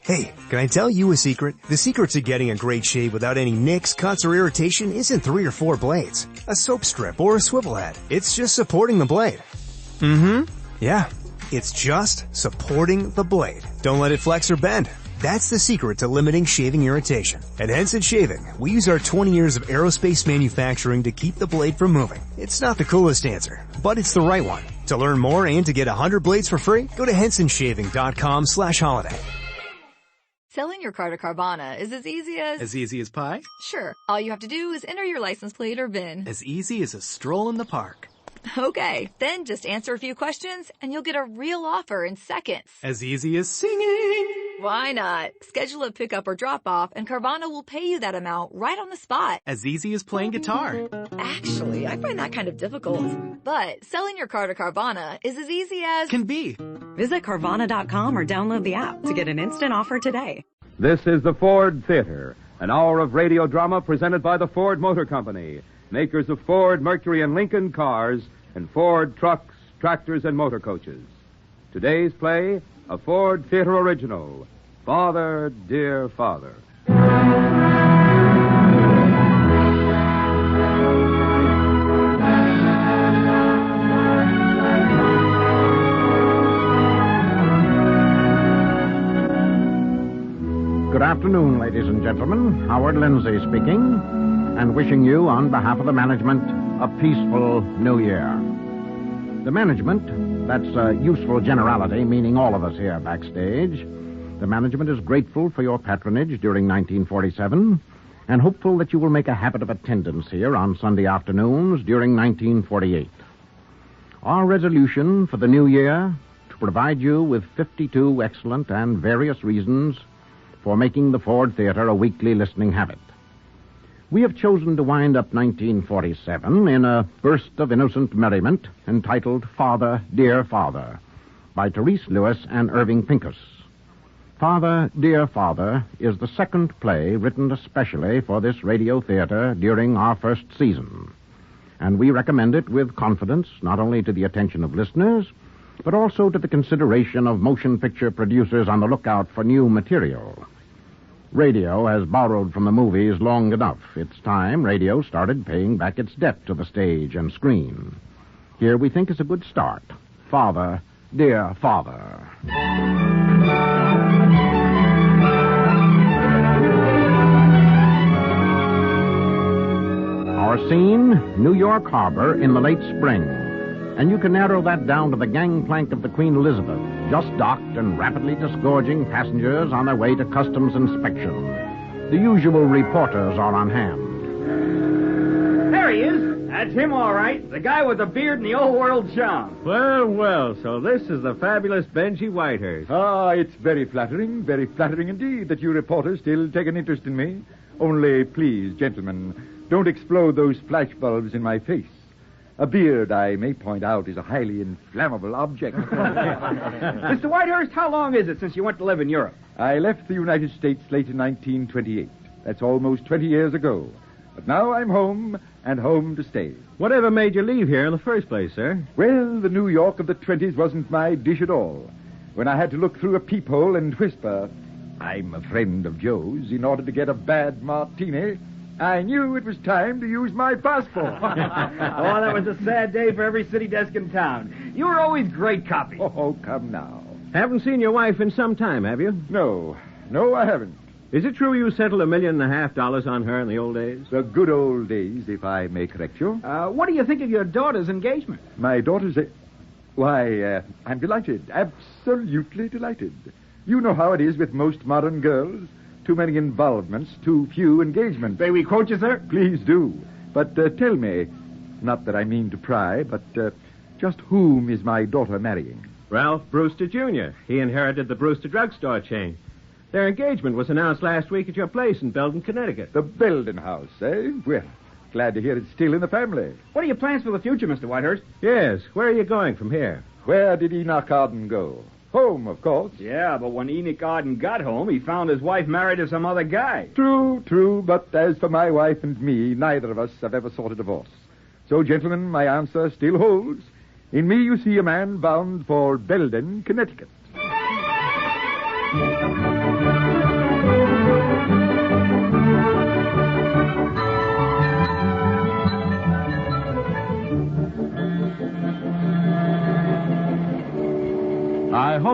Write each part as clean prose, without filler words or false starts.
Hey, can I tell you a secret? The secret to getting a great shave without any nicks, cuts, or irritation isn't 3 or 4 blades, a soap strip, or a swivel head. It's just supporting the blade. Yeah, it's just supporting the blade. Don't let it flex or bend. That's the secret to limiting shaving irritation. At Henson Shaving, we use our 20 years of aerospace manufacturing to keep the blade from moving. It's not the coolest answer, but it's the right one. To learn more and to get 100 blades for free, go to hensonshaving.com/holiday. Selling your car to Carvana is as easy as... As easy as pie? Sure. All you have to do is enter your license plate or VIN. As easy as a stroll in the park. Okay, then just answer a few questions and you'll get a real offer in seconds. As easy as singing. Why not? Schedule a pickup or drop off and Carvana will pay you that amount right on the spot. As easy as playing guitar. Actually, I find that kind of difficult. But selling your car to Carvana is as easy as... Can be. Visit Carvana.com or download the app to get an instant offer today. This is the Ford Theater, an hour of radio drama presented by the Ford Motor Company, makers of Ford, Mercury, and Lincoln cars, and Ford trucks, tractors, and motor coaches. Today's play, a Ford Theater original, Father, Dear Father. Good afternoon, ladies and gentlemen. Howard Lindsay speaking, and wishing you, on behalf of the management, a peaceful New Year. The management, that's a useful generality, meaning all of us here backstage. The management is grateful for your patronage during 1947 and hopeful that you will make a habit of attendance here on Sunday afternoons during 1948. Our resolution for the new year, to provide you with 52 excellent and various reasons for making the Ford Theater a weekly listening habit. We have chosen to wind up 1947 in a burst of innocent merriment entitled Father, Dear Father, by Therese Lewis and Irving Pincus. Father, Dear Father is the second play written especially for this radio theater during our first season, and we recommend it with confidence not only to the attention of listeners, but also to the consideration of motion picture producers on the lookout for new material. Radio has borrowed from the movies long enough. It's time radio started paying back its debt to the stage and screen. Here we think is a good start. Father, Dear Father. Our scene, New York Harbor in the late spring. And you can narrow that down to the gangplank of the Queen Elizabeth, just docked and rapidly disgorging passengers on their way to customs inspection. The usual reporters are on hand. There he is. That's him, all right. The guy with the beard and the old world charm. Well, well, so this is the fabulous Benji Whitehurst. Ah, it's very flattering indeed that you reporters still take an interest in me. Only, please, gentlemen, don't explode those flashbulbs in my face. A beard, I may point out, is a highly inflammable object. Mr. Whitehurst, how long is it since you went to live in Europe? I left the United States late in 1928. That's almost 20 years ago. But now I'm home, and home to stay. Whatever made you leave here in the first place, sir? Well, the New York of the 20s wasn't my dish at all. When I had to look through a peephole and whisper, "I'm a friend of Joe's," in order to get a bad martini, I knew it was time to use my passport. Oh, that was a sad day for every city desk in town. You were always great copy. Oh, come now. Haven't seen your wife in some time, have you? No, I haven't. Is it true you settled $1.5 million on her in the old days? The good old days, if I may correct you. What do you think of your daughter's engagement? My daughter's Why, I'm delighted. Absolutely delighted. You know how it is with most modern girls. Too many involvements, too few engagements. May we quote you, sir? Please do. But tell me, not that I mean to pry, but just whom is my daughter marrying? Ralph Brewster, Jr. He inherited the Brewster drugstore chain. Their engagement was announced last week at your place in Belden, Connecticut. The Belden house, eh? Well, glad to hear it's still in the family. What are your plans for the future, Mr. Whitehurst? Yes. Where are you going from here? Where did Enoch Arden go? Home, of course. Yeah, but when Enoch Arden got home, he found his wife married to some other guy. True, but as for my wife and me, neither of us have ever sought a divorce. So, gentlemen, my answer still holds. In me you see a man bound for Belden, Connecticut.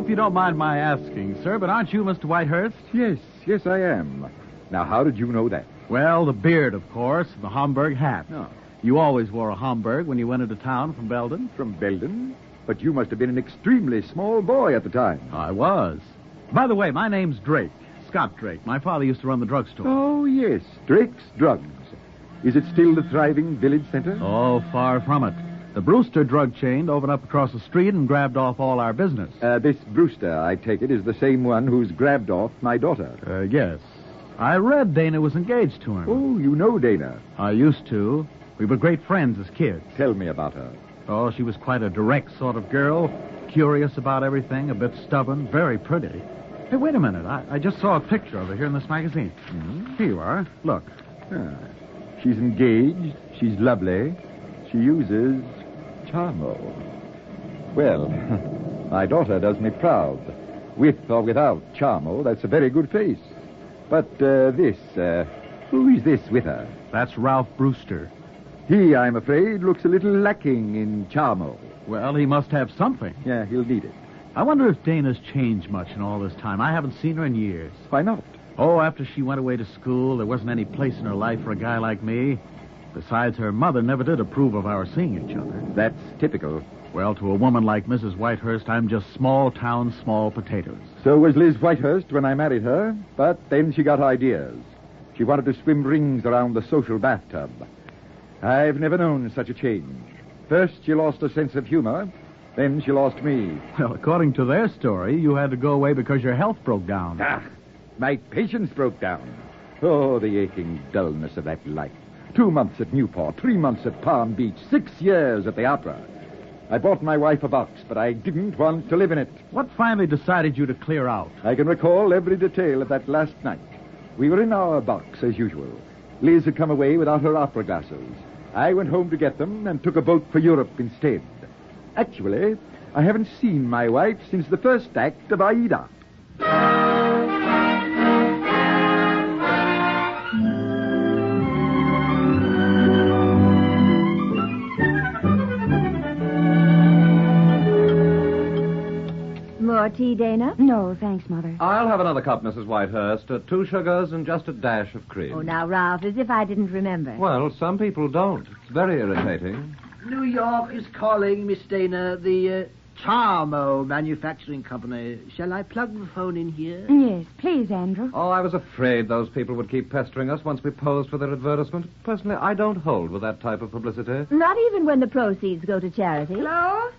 hope you don't mind my asking, sir, but aren't you Mr. Whitehurst? Yes, I am. Now, how did you know that? Well, the beard, of course, and the Homburg hat. Oh. You always wore a Homburg when you went into town from Belden. From Belden? But you must have been an extremely small boy at the time. I was. By the way, my name's Drake. Scott Drake. My father used to run the drugstore. Oh, yes. Drake's Drugs. Is it still the thriving village center? Oh, far from it. The Brewster drug chain opened up across the street and grabbed off all our business. This Brewster, I take it, is the same one who's grabbed off my daughter. Yes. I read Dana was engaged to him. Oh, you know Dana. I used to. We were great friends as kids. Tell me about her. Oh, she was quite a direct sort of girl, curious about everything, a bit stubborn, very pretty. Hey, wait a minute. I just saw a picture of her here in this magazine. Mm-hmm. Here you are. Look. She's engaged. She's lovely. She uses Charmo. Well, my daughter does me proud. With or without Charmo, that's a very good face. But who is this with her? That's Ralph Brewster. He, I'm afraid, looks a little lacking in Charmo. Well, he must have something. Yeah, he'll need it. I wonder if Dana's changed much in all this time. I haven't seen her in years. Why not? Oh, after she went away to school, there wasn't any place in her life for a guy like me. Besides, her mother never did approve of our seeing each other. That's typical. Well, to a woman like Mrs. Whitehurst, I'm just small town, small potatoes. So was Liz Whitehurst when I married her, but then she got ideas. She wanted to swim rings around the social bathtub. I've never known such a change. First, she lost her sense of humor. Then she lost me. Well, according to their story, you had to go away because your health broke down. My patience broke down. Oh, the aching dullness of that life. 2 months at Newport, 3 months at Palm Beach, 6 years at the opera. I bought my wife a box, but I didn't want to live in it. What finally decided you to clear out? I can recall every detail of that last night. We were in our box, as usual. Liz had come away without her opera glasses. I went home to get them and took a boat for Europe instead. Actually, I haven't seen my wife since the first act of Aida. More tea, Dana? No, thanks, Mother. I'll have another cup, Mrs. Whitehurst. 2 sugars and just a dash of cream. Oh, now, Ralph, as if I didn't remember. Well, some people don't. It's very irritating. New York is calling, Miss Dana, the Charmo Manufacturing Company. Shall I plug the phone in here? Yes, please, Andrew. Oh, I was afraid those people would keep pestering us once we posed for their advertisement. Personally, I don't hold with that type of publicity. Not even when the proceeds go to charity. Hello?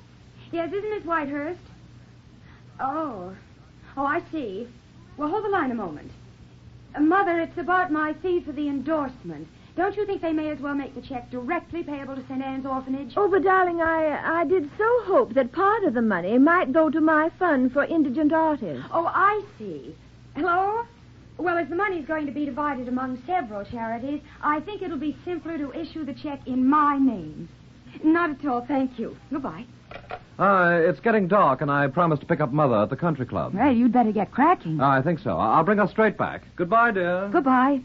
Yes, isn't Miss Whitehurst? Oh, I see. Well, hold the line a moment. Mother, it's about my fee for the endorsement. Don't you think they may as well make the check directly payable to St. Anne's Orphanage? Oh, but, darling, I did so hope that part of the money might go to my fund for indigent artists. Oh, I see. Hello? Well, as the money's going to be divided among several charities, I think it'll be simpler to issue the check in my name. Not at all, thank you. Goodbye. It's getting dark, and I promised to pick up Mother at the country club. Well, you'd better get cracking. I think so. I'll bring her straight back. Goodbye, dear. Goodbye.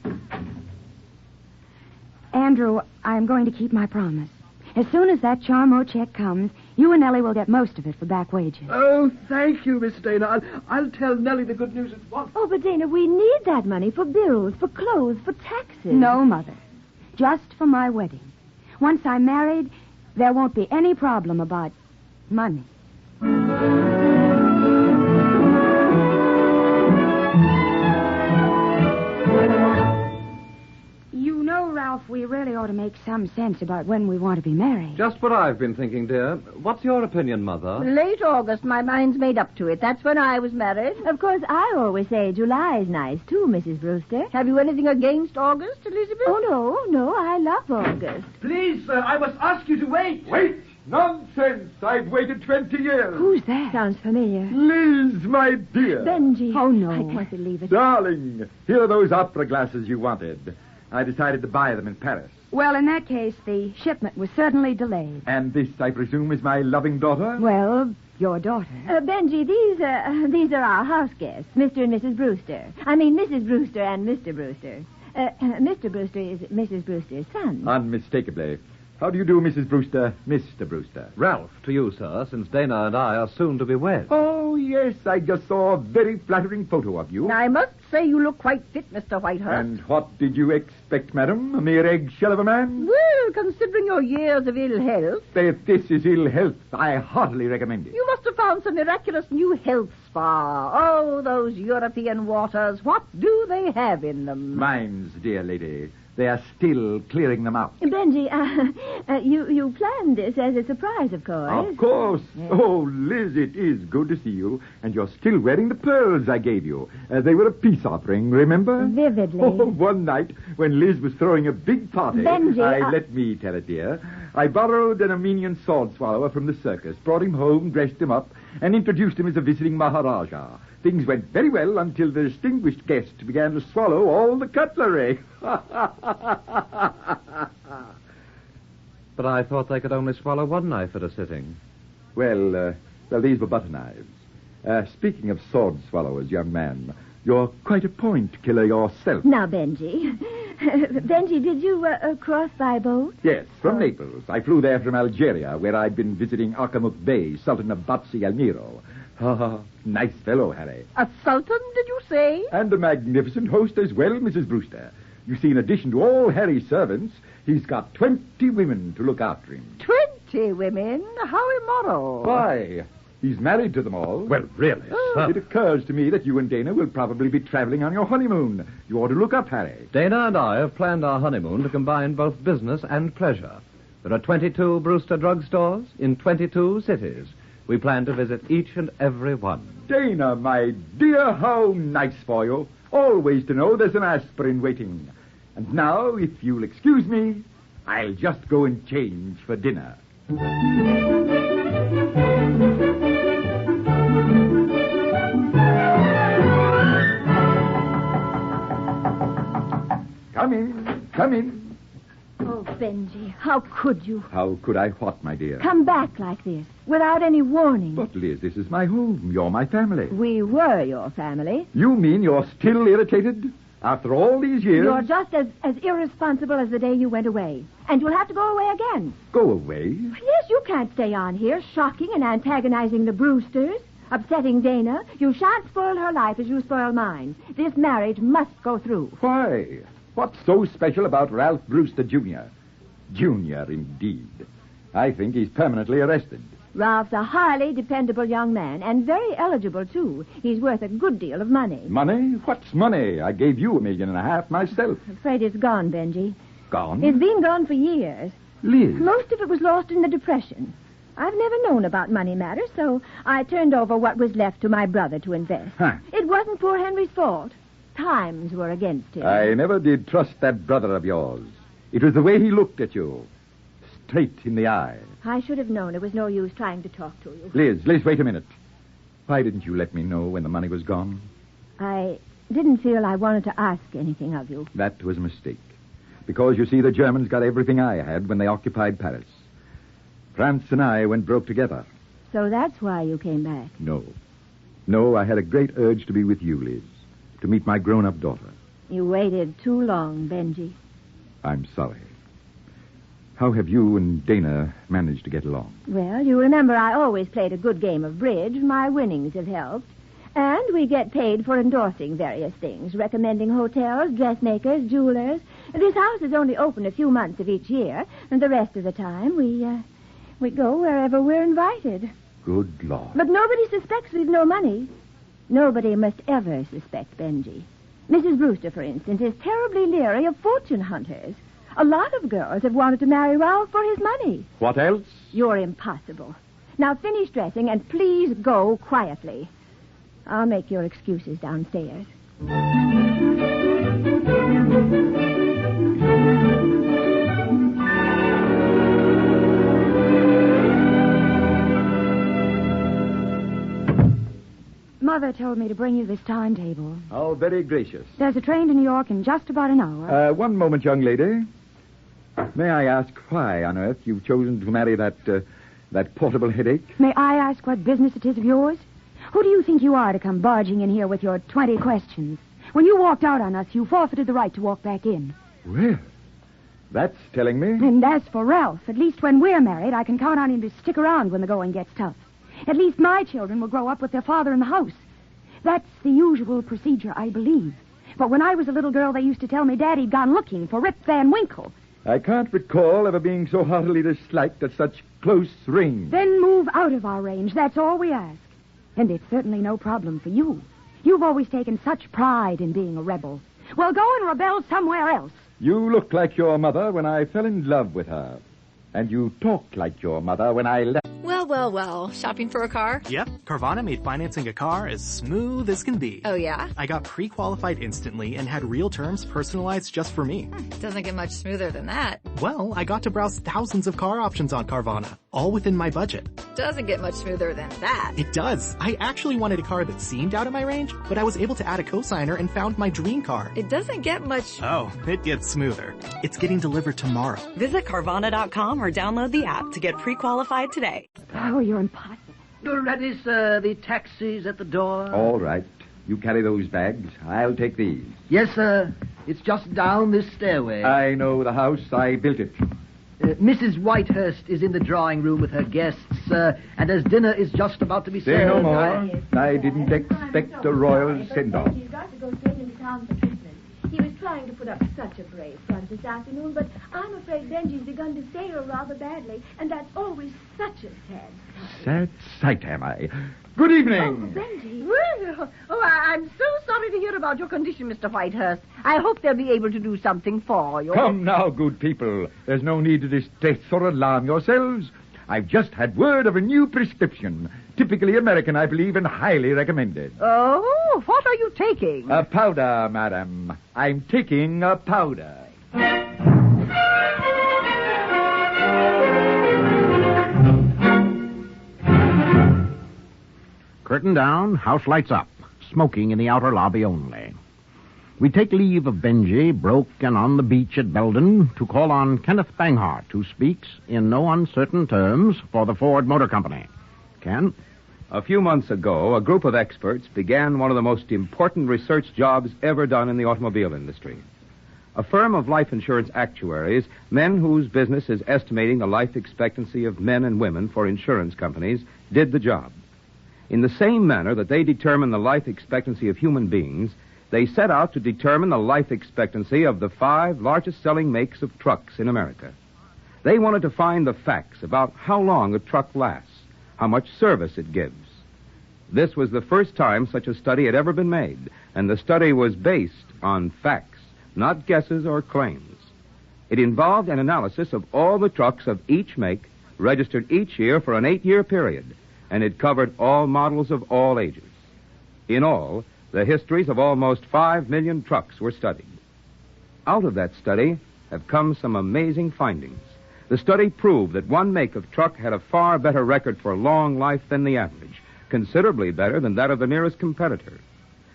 Andrew, I'm going to keep my promise. As soon as that Charmo check comes, you and Nellie will get most of it for back wages. Oh, thank you, Miss Dana. I'll tell Nellie the good news at once. Oh, but, Dana, we need that money for bills, for clothes, for taxes. No, Mother. Just for my wedding. Once I'm married, there won't be any problem about money. You know, Ralph, we really ought to make some sense about when we want to be married. Just what I've been thinking, dear. What's your opinion, Mother? Late August, my mind's made up to it. That's when I was married. Of course, I always say July's nice, too, Mrs. Brewster. Have you anything against August, Elizabeth? Oh, no, I love August. Please, sir, I must ask you to wait. Wait! Nonsense! I've waited 20 years. Who's that? Sounds familiar. Liz, my dear. Benji. Oh, no. I can't believe it. Darling, here are those opera glasses you wanted. I decided to buy them in Paris. Well, in that case, the shipment was certainly delayed. And this, I presume, is my loving daughter? Well, your daughter. Benji, these are our house guests, Mr. and Mrs. Brewster. I mean, Mrs. Brewster and Mr. Brewster. Mr. Brewster is Mrs. Brewster's son. Unmistakably. How do you do, Mrs. Brewster? Mr. Brewster. Ralph, to you, sir, since Dana and I are soon to be wed. Oh, yes, I just saw a very flattering photo of you. I must say you look quite fit, Mr. Whitehurst. And what did you expect, madam? A mere eggshell of a man? Well, considering your years of ill health... If this is ill health, I heartily recommend it. You must have found some miraculous new health spa. Oh, those European waters, what do they have in them? Mines, dear lady. They are still clearing them out. Benji, you planned this as a surprise, of course. Of course. Yes. Oh, Liz, it is good to see you. And you're still wearing the pearls I gave you. They were a peace offering, remember? Vividly. Oh, one night, when Liz was throwing a big party... Benji, let me tell it, dear. I borrowed an Armenian sword swallower from the circus, brought him home, dressed him up, and introduced him as a visiting Maharaja. Things went very well until the distinguished guest began to swallow all the cutlery. But I thought they could only swallow one knife at a sitting. Well, these were butter knives. Speaking of sword swallowers, young man, you're quite a point killer yourself. Now, Benji. Benji, did you cross by boat? Yes, from Naples. I flew there from Algeria, where I'd been visiting Akamuk Bey, Sultan of Batsi Almiro. Nice fellow, Harry. A sultan, did you say? And a magnificent host as well, Mrs. Brewster. You see, in addition to all Harry's servants, he's got 20 women to look after him. 20 women? How immoral. Why? He's married to them all. Well, really, sir. It occurs to me that you and Dana will probably be traveling on your honeymoon. You ought to look up Harry. Dana and I have planned our honeymoon to combine both business and pleasure. There are 22 Brewster drugstores in 22 cities. We plan to visit each and every one. Dana, my dear, how nice for you. Always to know there's an aspirin waiting. And now, if you'll excuse me, I'll just go and change for dinner. Come in, come in. Oh, Benji, how could you? How could I what, my dear? Come back like this, without any warning. But, Liz, this is my home. You're my family. We were your family. You mean you're still irritated? After all these years? You're just as irresponsible as the day you went away. And you'll have to go away again. Go away? Yes, you can't stay on here, shocking and antagonizing the Brewsters, upsetting Dana. You shan't spoil her life as you spoil mine. This marriage must go through. Why? What's so special about Ralph Brewster, Jr.? Jr., indeed. I think he's permanently arrested. Ralph's a highly dependable young man, and very eligible, too. He's worth a good deal of money. Money? What's money? I gave you $1.5 million myself. I'm afraid it's gone, Benji. Gone? It's been gone for years. Liz. Most of it was lost in the Depression. I've never known about money matters, so I turned over what was left to my brother to invest. Huh. It wasn't poor Henry's fault. Times were against him. I never did trust that brother of yours. It was the way he looked at you. Straight in the eye. I should have known it was no use trying to talk to you. Liz, wait a minute. Why didn't you let me know when the money was gone? I didn't feel I wanted to ask anything of you. That was a mistake. Because, you see, the Germans got everything I had when they occupied Paris. France and I went broke together. So that's why you came back. No, I had a great urge to be with you, Liz. To meet my grown-up daughter. You waited too long, Benji. I'm sorry. How have you and Dana managed to get along? Well, you remember I always played a good game of bridge. My winnings have helped. And we get paid for endorsing various things, recommending hotels, dressmakers, jewelers. This house is only open a few months of each year, and the rest of the time we go wherever we're invited. Good Lord. But nobody suspects we've no money. Nobody must ever suspect Benji. Mrs. Brewster, for instance, is terribly leery of fortune hunters. A lot of girls have wanted to marry Ralph for his money. What else? You're impossible. Now finish dressing and please go quietly. I'll make your excuses downstairs. Mother told me to bring you this timetable. Oh, very gracious. There's a train to New York in just about an hour. One moment, young lady. May I ask why on earth you've chosen to marry that portable headache? May I ask what business it is of yours? Who do you think you are to come barging in here with your 20 questions? When you walked out on us, you forfeited the right to walk back in. Well, That's telling me. And as for Ralph, at least when we're married, I can count on him to stick around when the going gets tough. At least my children will grow up with their father in the house. That's the usual procedure, I believe. But when I was a little girl, they used to tell me Daddy'd gone looking for Rip Van Winkle. I can't recall ever being so heartily disliked at such close range. Then move out of our range. That's all we ask. And it's certainly no problem for you. You've always taken such pride in being a rebel. Well, go and rebel somewhere else. You looked like your mother when I fell in love with her. And you talked like your mother when I left. Well. Shopping for a car? Yep, Carvana made financing a car as smooth as can be. Oh, yeah? I got pre-qualified instantly and had real terms personalized just for me. Doesn't get much smoother than that. Well, I got to browse thousands of car options on Carvana, all within my budget. Doesn't get much smoother than that. It does. I actually wanted a car that seemed out of my range, but I was able to add a cosigner and found my dream car. It doesn't get much... Oh, it gets smoother. It's getting delivered tomorrow. Visit Carvana.com or download the app to get pre-qualified today. Oh, you're impossible. You're ready, sir. The taxi's at the door. All right. You carry those bags. I'll take these. Yes, sir. It's just down this stairway. I know the house. I built it. Mrs. Whitehurst is in the drawing room with her guests, and as dinner is just about to be Say served... no more. I didn't expect a royal send-off. He's got to go straight into town for treatment. He was trying to put up such a brave front this afternoon, but I'm afraid Benji's begun to sail rather badly, and that's always such a sad sight. Sad sight, am I? Good evening. Oh, Benji. Well, I'm so sorry to hear about your condition, Mr. Whitehurst. I hope they'll be able to do something for you. Come now, good people. There's no need to distress or alarm yourselves. I've just had word of a new prescription. Typically American, I believe, and highly recommended. Oh, what are you taking? A powder, madam. I'm taking a powder. Curtain down, house lights up. Smoking in the outer lobby only. We take leave of Benji, broke and on the beach at Belden, to call on Kenneth Banghart, who speaks in no uncertain terms for the Ford Motor Company. Ken? A few months ago, a group of experts began one of the most important research jobs ever done in the automobile industry. A firm of life insurance actuaries, men whose business is estimating the life expectancy of men and women for insurance companies, did the job. In the same manner that they determine the life expectancy of human beings, they set out to determine the life expectancy of the 5 largest selling makes of trucks in America. They wanted to find the facts about how long a truck lasts, how much service it gives. This was the first time such a study had ever been made, and the study was based on facts, not guesses or claims. It involved an analysis of all the trucks of each make, registered each year for an 8-year period, and it covered all models of all ages. In all, the histories of almost 5 million trucks were studied. Out of that study have come some amazing findings. The study proved that one make of truck had a far better record for long life than the average, considerably better than that of the nearest competitor.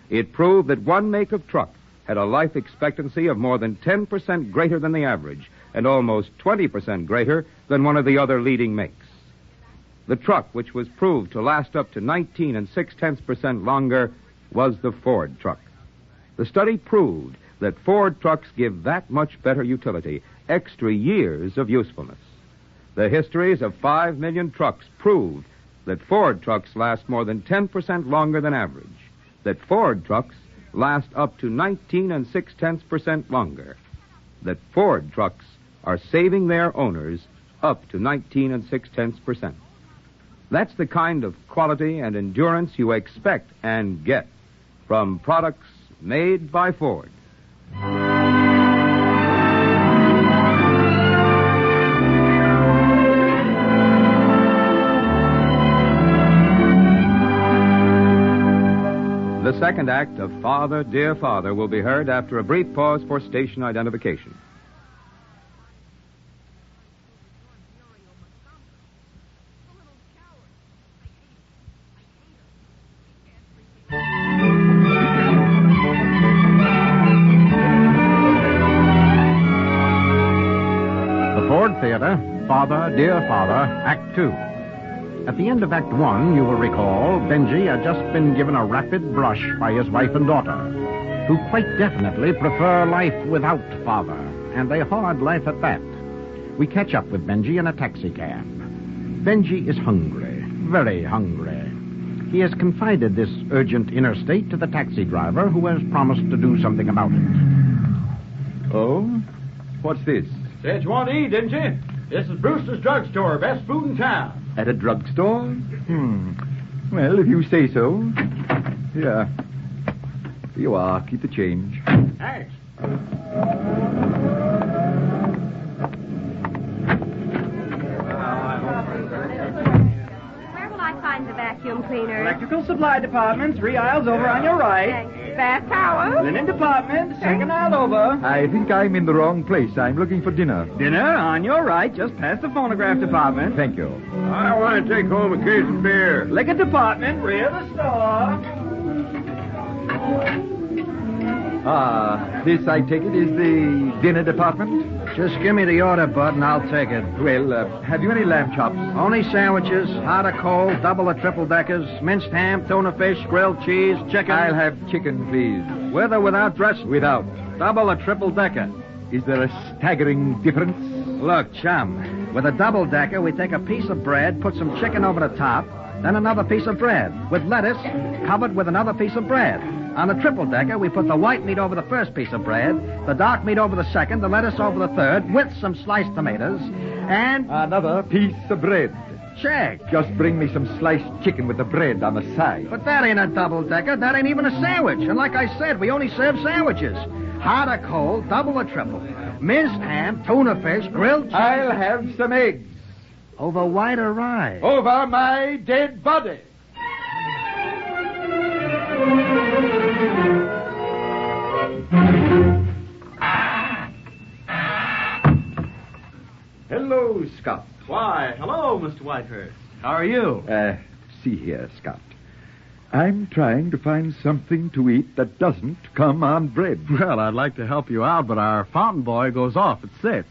It proved that one make of truck had a life expectancy of more than 10% greater than the average and almost 20% greater than one of the other leading makes. The truck, which was proved to last up to 19 6/10% longer, was the Ford truck. The study proved that Ford trucks give that much better utility, extra years of usefulness. The histories of 5 million trucks proved that Ford trucks last more than 10% longer than average, that Ford trucks last up to 19 6/10% longer, that Ford trucks are saving their owners up to 19 6/10%. That's the kind of quality and endurance you expect and get from products made by Ford. The second act of Father, Dear Father will be heard after a brief pause for station identification. Theater, Father, Dear Father, Act 2. At the end of Act 1, you will recall, Benji had just been given a rapid brush by his wife and daughter, who quite definitely prefer life without Father and a hard life at that. We catch up with Benji in a taxicab. Benji is hungry, very hungry. He has confided this urgent inner state to the taxi driver, who has promised to do something about it. Oh? What's this? Said you want to eat, didn't you? This is Brewster's Drugstore, best food in town. At a drugstore? Well, if you say so. Here. Here you are. Keep the change. Thanks. Where will I find the vacuum cleaner? Electrical supply department, 3 aisles over on your right. Bath towel? Linen department, 2nd aisle over. I think I'm in the wrong place. I'm looking for dinner. Dinner on your right, just past the phonograph department. Thank you. I want to take home a case of beer. Liquor department, rear of the store. This, I take it, is the dinner department? Just give me the order, Bud, and I'll take it. Well, have you any lamb chops? Only sandwiches, hot or cold, double or triple deckers, minced ham, tuna fish, grilled cheese, chicken. I'll have chicken, please. With or without dressing? Without. Double or triple decker? Is there a staggering difference? Look, chum, with a double decker, we take a piece of bread, put some chicken over the top, then another piece of bread, with lettuce, covered with another piece of bread. On the triple decker, we put the white meat over the first piece of bread, the dark meat over the second, the lettuce over the third, with some sliced tomatoes, and... Another piece of bread. Check. Just bring me some sliced chicken with the bread on the side. But that ain't a double decker. That ain't even a sandwich. And like I said, we only serve sandwiches. Hot or cold, double or triple. Minced ham, tuna fish, grilled cheese. I'll have some eggs. Over white or rye? Over my dead body. Hello, Scott. Why, hello, Mr. Whitehurst. How are you? See here, Scott. I'm trying to find something to eat that doesn't come on bread. Well, I'd like to help you out, but our fountain boy goes off at 6.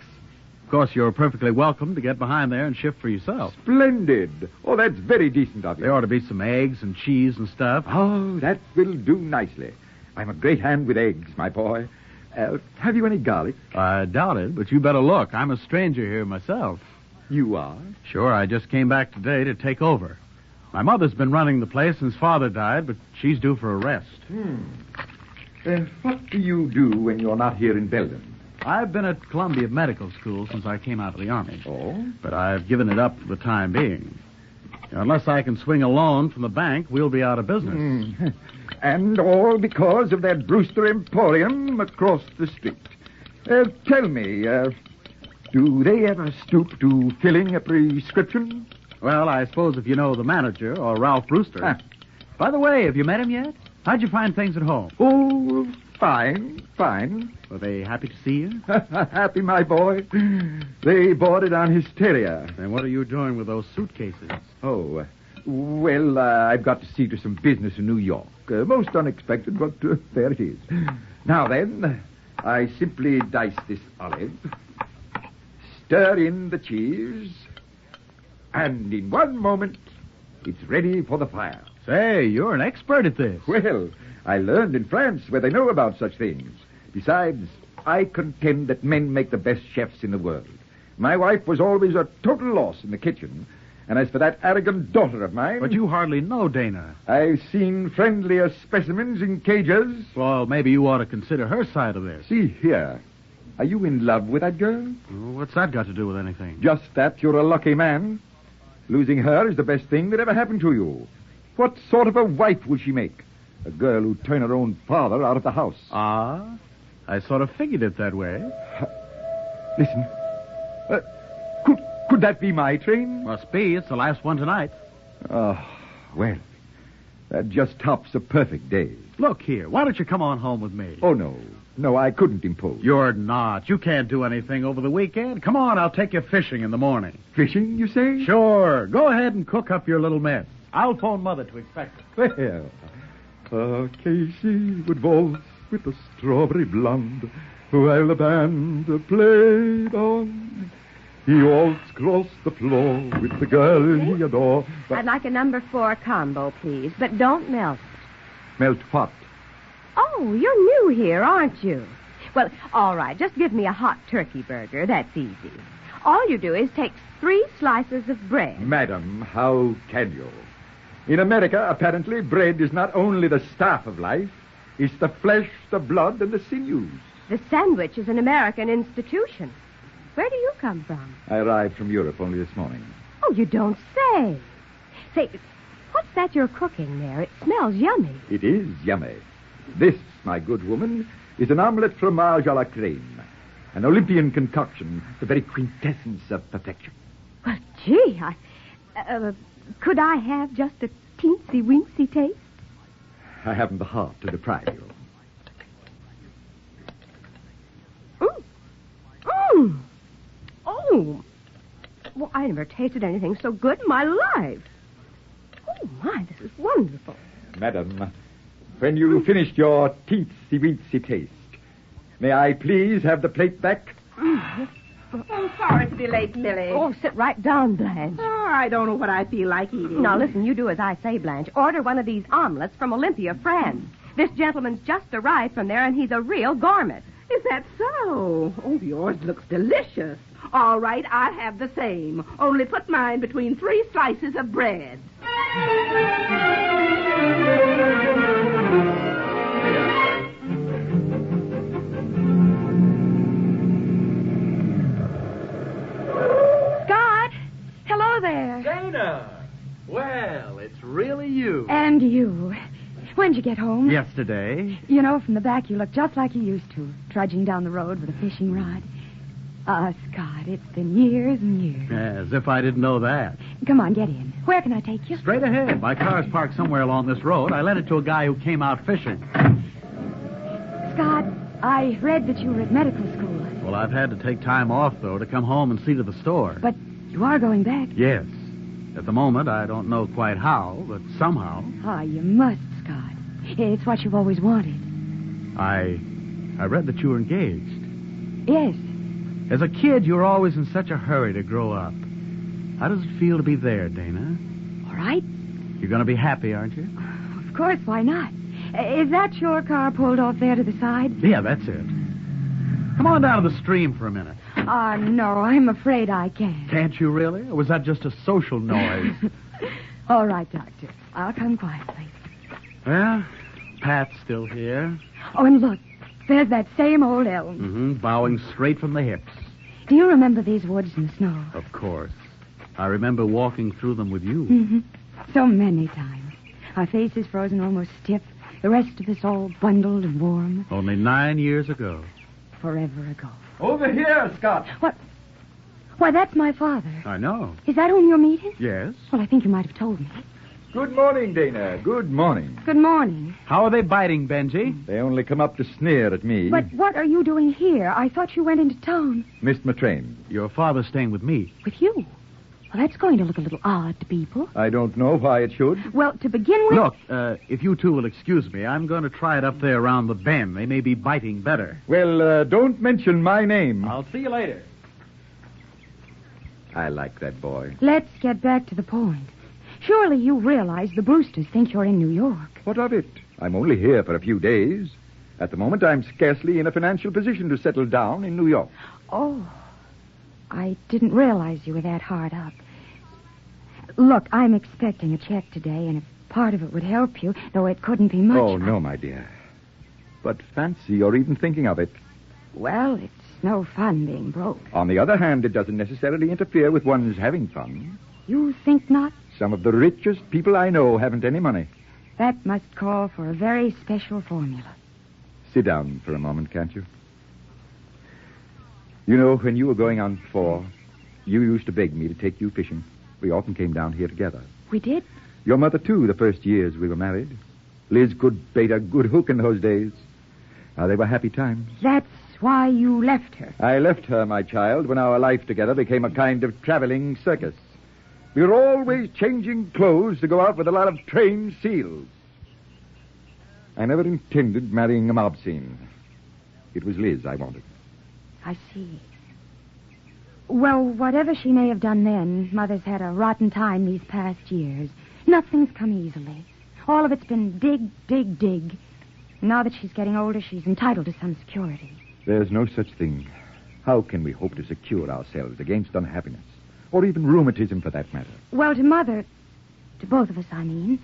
Of course, you're perfectly welcome to get behind there and shift for yourself. Splendid. Oh, that's very decent of you. There ought to be some eggs and cheese and stuff. Oh, that will do nicely. I'm a great hand with eggs, my boy. Have you any garlic? I doubt it, but you better look. I'm a stranger here myself. You are? Sure, I just came back today to take over. My mother's been running the place since Father died, but she's due for a rest. What do you do when you're not here in Belden? I've been at Columbia Medical School since I came out of the Army. Oh? But I've given it up for the time being. Unless I can swing a loan from the bank, we'll be out of business. And all because of that Brewster Emporium across the street. Tell me, do they ever stoop to filling a prescription? Well, I suppose if you know the manager, or Ralph Brewster. By the way, have you met him yet? How'd you find things at home? Oh, fine. Were they happy to see you? Happy, my boy. They boarded on hysteria. And what are you doing with those suitcases? Oh, well, I've got to see to some business in New York. Most unexpected, but there it is. Now then, I simply dice this olive, stir in the cheese, and in one moment, it's ready for the fire. Say, you're an expert at this. Well, I learned in France where they know about such things. Besides, I contend that men make the best chefs in the world. My wife was always a total loss in the kitchen. And as for that arrogant daughter of mine... But you hardly know Dana. I've seen friendlier specimens in cages. Well, maybe you ought to consider her side of this. See here. Are you in love with that girl? What's that got to do with anything? Just that you're a lucky man. Losing her is the best thing that ever happened to you. What sort of a wife will she make? A girl who'd turn her own father out of the house. Ah, I sort of figured it that way. Listen. Could that be my train? Must be. It's the last one tonight. Oh, well, that just tops a perfect day. Look here. Why don't you come on home with me? Oh, no. No, I couldn't impose. You're not. You can't do anything over the weekend. Come on, I'll take you fishing in the morning. Fishing, you say? Sure. Go ahead and cook up your little mess. I'll phone Mother to expect it. Well, Casey would waltz with the strawberry blonde while the band played on. He waltzed across the floor with the girl he adored. I'd like a number 4 combo, please, but don't melt it. Melt what? Oh, you're new here, aren't you? Well, all right. Just give me a hot turkey burger. That's easy. All you do is take 3 slices of bread. Madam, how can you? In America, apparently, bread is not only the staff of life, it's the flesh, the blood, and the sinews. The sandwich is an American institution. Where do you come from? I arrived from Europe only this morning. Oh, you don't say. Say, what's that you're cooking there? It smells yummy. It is yummy. This, my good woman, is an omelette fromage à la crème. An Olympian concoction, the very quintessence of perfection. Well, gee, could I have just a teensy-weensy taste? I haven't the heart to deprive you. Oh, well, I never tasted anything so good in my life. Oh, my, this is wonderful. Madam, when you finished your teensy-weensy taste, may I please have the plate back? Oh, sorry to be late, Millie. Oh, sit right down, Blanche. Oh, I don't know what I feel like eating. Now, listen, you do as I say, Blanche. Order one of these omelets from Olympia, France. This gentleman's just arrived from there, and he's a real gourmet. Is that so? Oh, yours looks delicious. All right, I'll have the same. Only put mine between 3 slices of bread. Scott! Hello there. Dana! Well, it's really you. And you. When'd you get home? Yesterday. You know, from the back, you look just like you used to, trudging down the road with a fishing rod. Scott, it's been years and years. As if I didn't know that. Come on, get in. Where can I take you? Straight ahead. My car's parked somewhere along this road. I lent it to a guy who came out fishing. Scott, I read that you were at medical school. Well, I've had to take time off, though, to come home and see to the store. But you are going back? Yes. At the moment, I don't know quite how, but somehow. You must, Scott. It's what you've always wanted. I read that you were engaged. Yes. As a kid, you were always in such a hurry to grow up. How does it feel to be there, Dana? All right. You're going to be happy, aren't you? Of course, why not? Is that your car pulled off there to the side? Yeah, that's it. Come on down to the stream for a minute. No, I'm afraid I can't. Can't you really? Or was that just a social noise? All right, Doctor. I'll come quietly. Well, Pat's still here. Oh, and look. There's that same old elm. Mm-hmm, bowing straight from the hips. Do you remember these woods in the snow? Of course. I remember walking through them with you. Mm-hmm. So many times. Our faces frozen almost stiff. The rest of us all bundled and warm. Only 9 years ago. Forever ago. Over here, Scott. What? Why, that's my father. I know. Is that whom you're meeting? Yes. Well, I think you might have told me. Good morning, Dana. Good morning. Good morning. How are they biting, Benji? They only come up to sneer at me. But what are you doing here? I thought you went into town. Missed my train. Your father's staying with me. With you? Well, that's going to look a little odd to people. I don't know why it should. Well, to begin with... Look, if you two will excuse me, I'm going to try it up there around the bend. They may be biting better. Well, don't mention my name. I'll see you later. I like that boy. Let's get back to the point. Surely you realize the Brewsters think you're in New York. What of it? I'm only here for a few days. At the moment, I'm scarcely in a financial position to settle down in New York. Oh, I didn't realize you were that hard up. Look, I'm expecting a check today, and if part of it would help you, though it couldn't be much... Oh, no, my dear. But fancy you're even thinking of it. Well, it's no fun being broke. On the other hand, it doesn't necessarily interfere with one's having fun. You think not? Some of the richest people I know haven't any money. That must call for a very special formula. Sit down for a moment, can't you? You know, when you were going on 4, you used to beg me to take you fishing. We often came down here together. We did? Your mother, too, the first years we were married. Liz could bait a good hook in those days. They were happy times. That's why you left her. I left her, my child, when our life together became a kind of traveling circus. We were always changing clothes to go out with a lot of trained seals. I never intended marrying a mob scene. It was Liz I wanted. I see. Well, whatever she may have done then, Mother's had a rotten time these past years. Nothing's come easily. All of it's been dig, dig, dig. Now that she's getting older, she's entitled to some security. There's no such thing. How can we hope to secure ourselves against unhappiness? Or even rheumatism, for that matter? Well, to Mother, to both of us, I mean,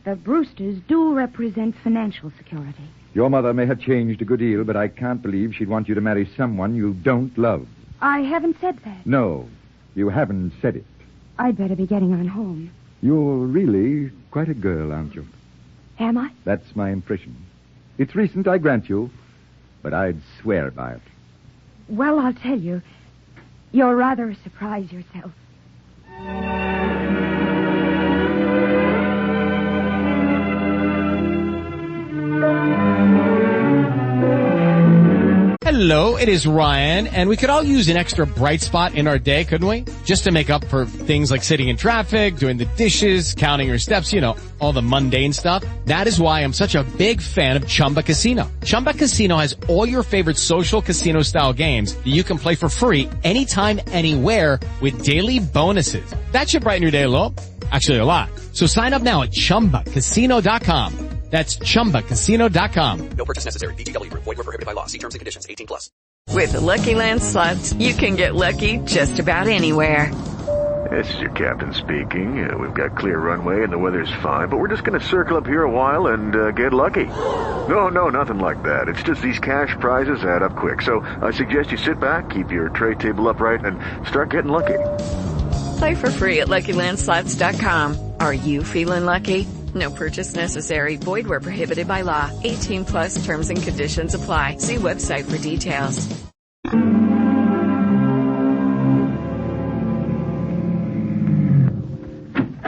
the Brewsters do represent financial security. Your mother may have changed a good deal, but I can't believe she'd want you to marry someone you don't love. I haven't said that. No, you haven't said it. I'd better be getting on home. You're really quite a girl, aren't you? Am I? That's my impression. It's recent, I grant you, but I'd swear by it. Well, I'll tell you. You're rather a surprise yourself. Hello, it is Ryan, and we could all use an extra bright spot in our day, couldn't we? Just to make up for things like sitting in traffic, doing the dishes, counting your steps, you know, all the mundane stuff. That is why I'm such a big fan of Chumba Casino. Chumba Casino has all your favorite social casino-style games that you can play for free anytime, anywhere with daily bonuses. That should brighten your day a little. Actually, a lot. So sign up now at ChumbaCasino.com. That's ChumbaCasino.com. No purchase necessary. VGW Group. Void where prohibited by law. See terms and conditions. 18+. With the Lucky Land Slots, you can get lucky just about anywhere. This is your captain speaking. We've got clear runway and the weather's fine, but we're just going to circle up here a while and get lucky. No, nothing like that. It's just these cash prizes add up quick. So I suggest you sit back, keep your tray table upright, and start getting lucky. Play for free at LuckyLandSlots.com. Are you feeling lucky? No purchase necessary. Void where prohibited by law. 18+ terms and conditions apply. See website for details.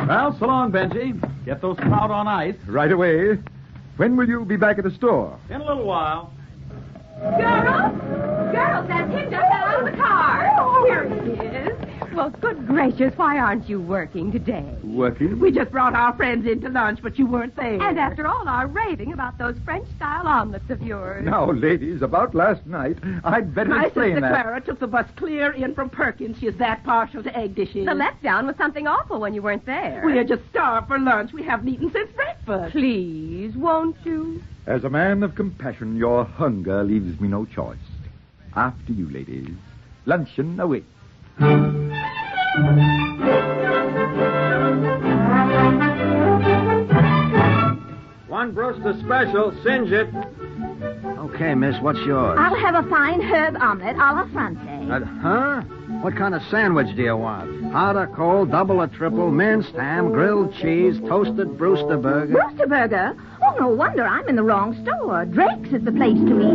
Well, so long, Benji. Get those trout on ice. Right away. When will you be back at the store? In a little while. Girls, that's him just out of the car. Oh, here he is. Well, good gracious, why aren't you working today? Working? We just brought our friends in to lunch, but you weren't there. And after all our raving about those French-style omelets of yours. Now, ladies, about last night, I'd better explain that. My sister Clara took the bus clear in from Perkins. She is that partial to egg dishes. The letdown was something awful when you weren't there. We are just starved for lunch. We haven't eaten since breakfast. Please, won't you? As a man of compassion, your hunger leaves me no choice. After you, ladies. Luncheon awaits. One Brewster special. Singe it. Okay, miss, what's yours? I'll have a fine herb omelet a la Francais. Huh? What kind of sandwich do you want? Hot or cold, double or triple, minced ham, grilled cheese, toasted Brewster burger? Brewster burger? Oh, no wonder I'm in the wrong store. Drake's is the place to be.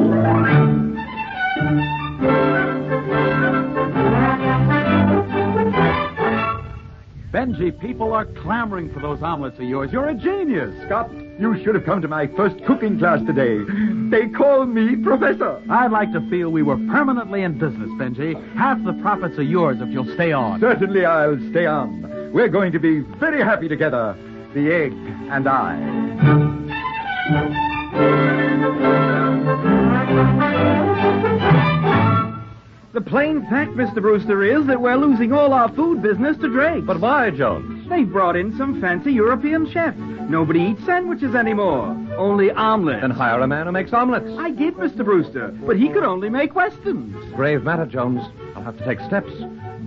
Benji, people are clamoring for those omelets of yours. You're a genius. Scott, you should have come to my first cooking class today. They call me Professor. I'd like to feel we were permanently in business, Benji. Half the profits are yours if you'll stay on. Certainly I'll stay on. We're going to be very happy together, the egg and I. The plain fact, Mr. Brewster, is that we're losing all our food business to Drake. But why, Jones? They've brought in some fancy European chef. Nobody eats sandwiches anymore. Only omelets. Then hire a man who makes omelets. I did, Mr. Brewster, but he could only make westerns. Grave matter, Jones. I'll have to take steps.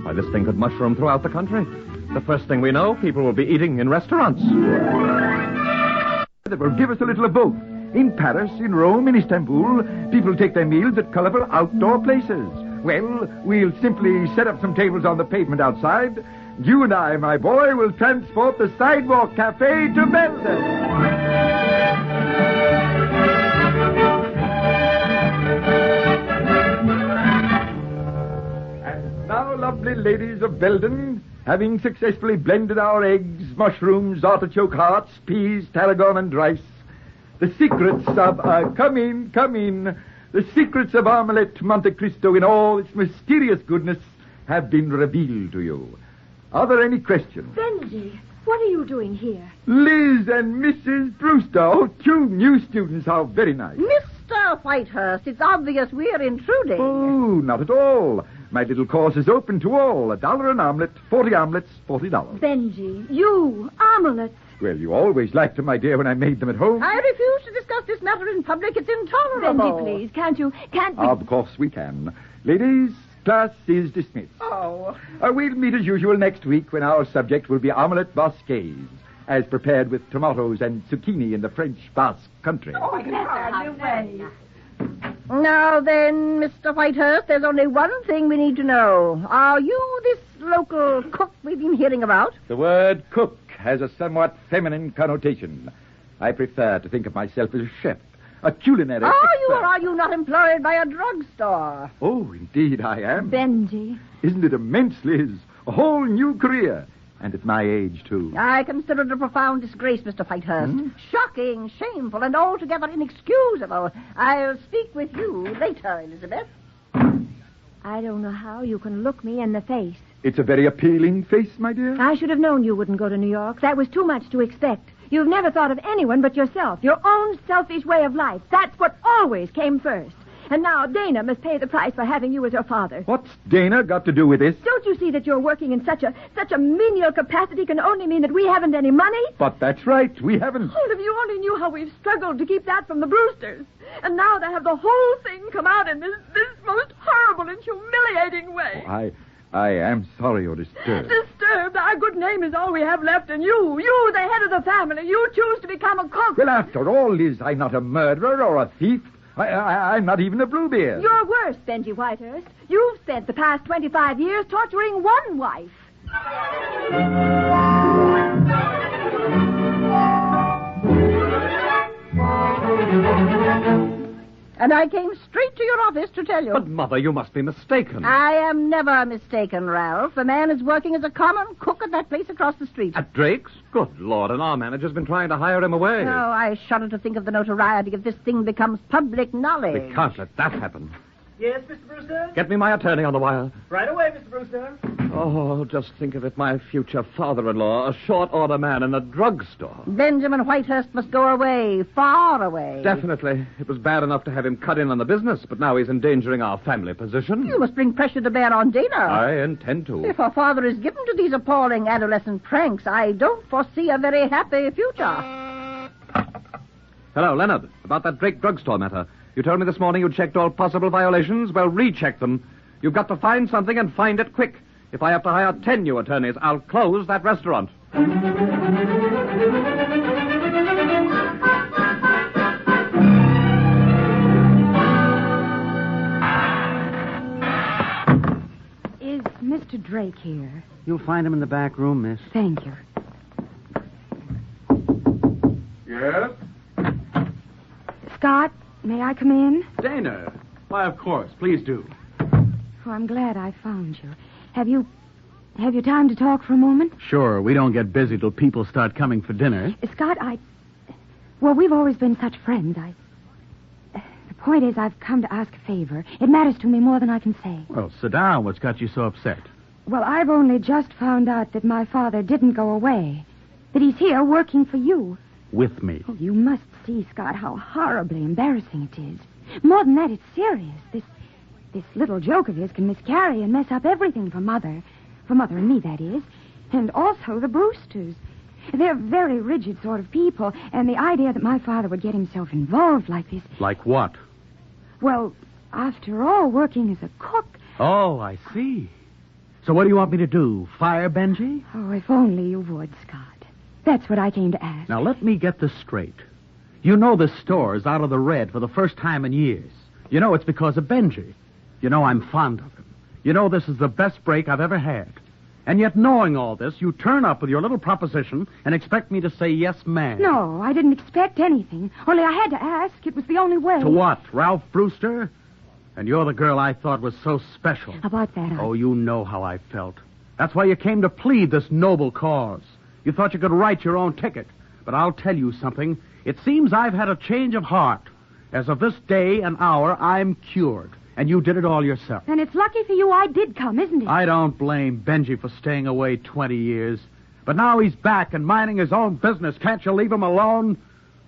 Why, this thing could mushroom throughout the country. The first thing we know, people will be eating in restaurants. That will give us a little of both. In Paris, in Rome, in Istanbul, people take their meals at colorful outdoor places. Well, we'll simply set up some tables on the pavement outside. You and I, my boy, will transport the Sidewalk Cafe to Belden. And now, lovely ladies of Belden, having successfully blended our eggs, mushrooms, artichoke hearts, peas, tarragon, and rice, the secrets of... come in. The secrets of Omelette Monte Cristo in all its mysterious goodness have been revealed to you. Are there any questions? Benji, what are you doing here? Liz and Mrs. Brewster, oh, 2 new students, how very nice. Mr. Whitehurst, it's obvious we're intruding. Oh, not at all. My little course is open to all. $1 an omelet, 40 omelets, $40. Benji, you, omelets. Well, you always liked them, my dear, when I made them at home. I refuse to discuss this matter in public. It's intolerable. Benji, please, can't we... Of course we can. Ladies, class is dismissed. Oh. We'll meet as usual next week when our subject will be omelette basquez, as prepared with tomatoes and zucchini in the French Basque country. Oh, I can hardly wait. Now then, Mr. Whitehurst, there's only one thing we need to know. Are you this local cook we've been hearing about? The word cook has a somewhat feminine connotation. I prefer to think of myself as a chef, a culinary Are expert. you or are you not employed by a drugstore? Oh, indeed I am. Benji. Isn't it immense, Liz? A whole new career. And at my age, too. I consider it a profound disgrace, Mr. Whitehurst. Shocking, shameful, and altogether inexcusable. I'll speak with you later, Elizabeth. I don't know how you can look me in the face. It's a very appealing face, my dear. I should have known you wouldn't go to New York. That was too much to expect. You've never thought of anyone but yourself. Your own selfish way of life. That's what always came first. And now Dana must pay the price for having you as her father. What's Dana got to do with this? Don't you see that you're working in such a menial capacity can only mean that we haven't any money? But that's right, we haven't. Oh, if you only knew how we've struggled to keep that from the Brewsters. And now to have the whole thing come out in this most horrible and humiliating way. I am sorry you're disturbed. Disturbed? Our good name is all we have left, and you, the head of the family, you choose to become a cook. Well, after all, Liz, I'm not a murderer or a thief. I'm not even a Bluebeard. You're worse, Benji Whitehurst. You've spent the past 25 years torturing one wife. And I came straight to your office to tell you. But, Mother, you must be mistaken. I am never mistaken, Ralph. The man is working as a common cook at that place across the street. At Drake's? Good Lord, and our manager's been trying to hire him away. Oh, I shudder to think of the notoriety if this thing becomes public knowledge. We can't let that happen. Yes, Mr. Brewster? Get me my attorney on the wire. Right away, Mr. Brewster. Oh, just think of it, my future father-in-law, a short-order man in a drugstore. Benjamin Whitehurst must go away, far away. Definitely. It was bad enough to have him cut in on the business, but now he's endangering our family position. You must bring pressure to bear on Dana. I intend to. If her father is given to these appalling adolescent pranks, I don't foresee a very happy future. Hello, Leonard. About that Drake drugstore matter. You told me this morning you'd checked all possible violations. Well, recheck them. You've got to find something and find it quick. If I have to hire 10 new attorneys, I'll close that restaurant. Is Mr. Drake here? You'll find him in the back room, miss. Thank you. Yes? Scott, may I come in? Dana. Why, of course. Please do. Oh, I'm glad I found you. Have you time to talk for a moment? Sure, we don't get busy till people start coming for dinner. Scott, well, we've always been such friends. The point is, I've come to ask a favor. It matters to me more than I can say. Well, sit down. What's got you so upset? Well, I've only just found out that my father didn't go away. That he's here working for you. With me. Oh, you must see, Scott, how horribly embarrassing it is. More than that, it's serious. This little joke of his can miscarry and mess up everything for Mother. For Mother and me, that is. And also the Brewsters. They're very rigid sort of people, and the idea that my father would get himself involved like this... Like what? Well, after all, working as a cook... Oh, I see. So what do you want me to do? Fire Benji? Oh, if only you would, Scott. That's what I came to ask. Now, let me get this straight. You know this store is out of the red for the first time in years. You know it's because of Benji. You know I'm fond of him. You know this is the best break I've ever had. And yet, knowing all this, you turn up with your little proposition and expect me to say yes, ma'am. No, I didn't expect anything. Only I had to ask. It was the only way. To what? Ralph Brewster? And you're the girl I thought was so special. About that, Oh, you know how I felt. That's why you came to plead this noble cause. You thought you could write your own ticket. But I'll tell you something. It seems I've had a change of heart. As of this day and hour, I'm cured. And you did it all yourself. And it's lucky for you I did come, isn't it? I don't blame Benji for staying away 20 years. But now he's back and minding his own business. Can't you leave him alone?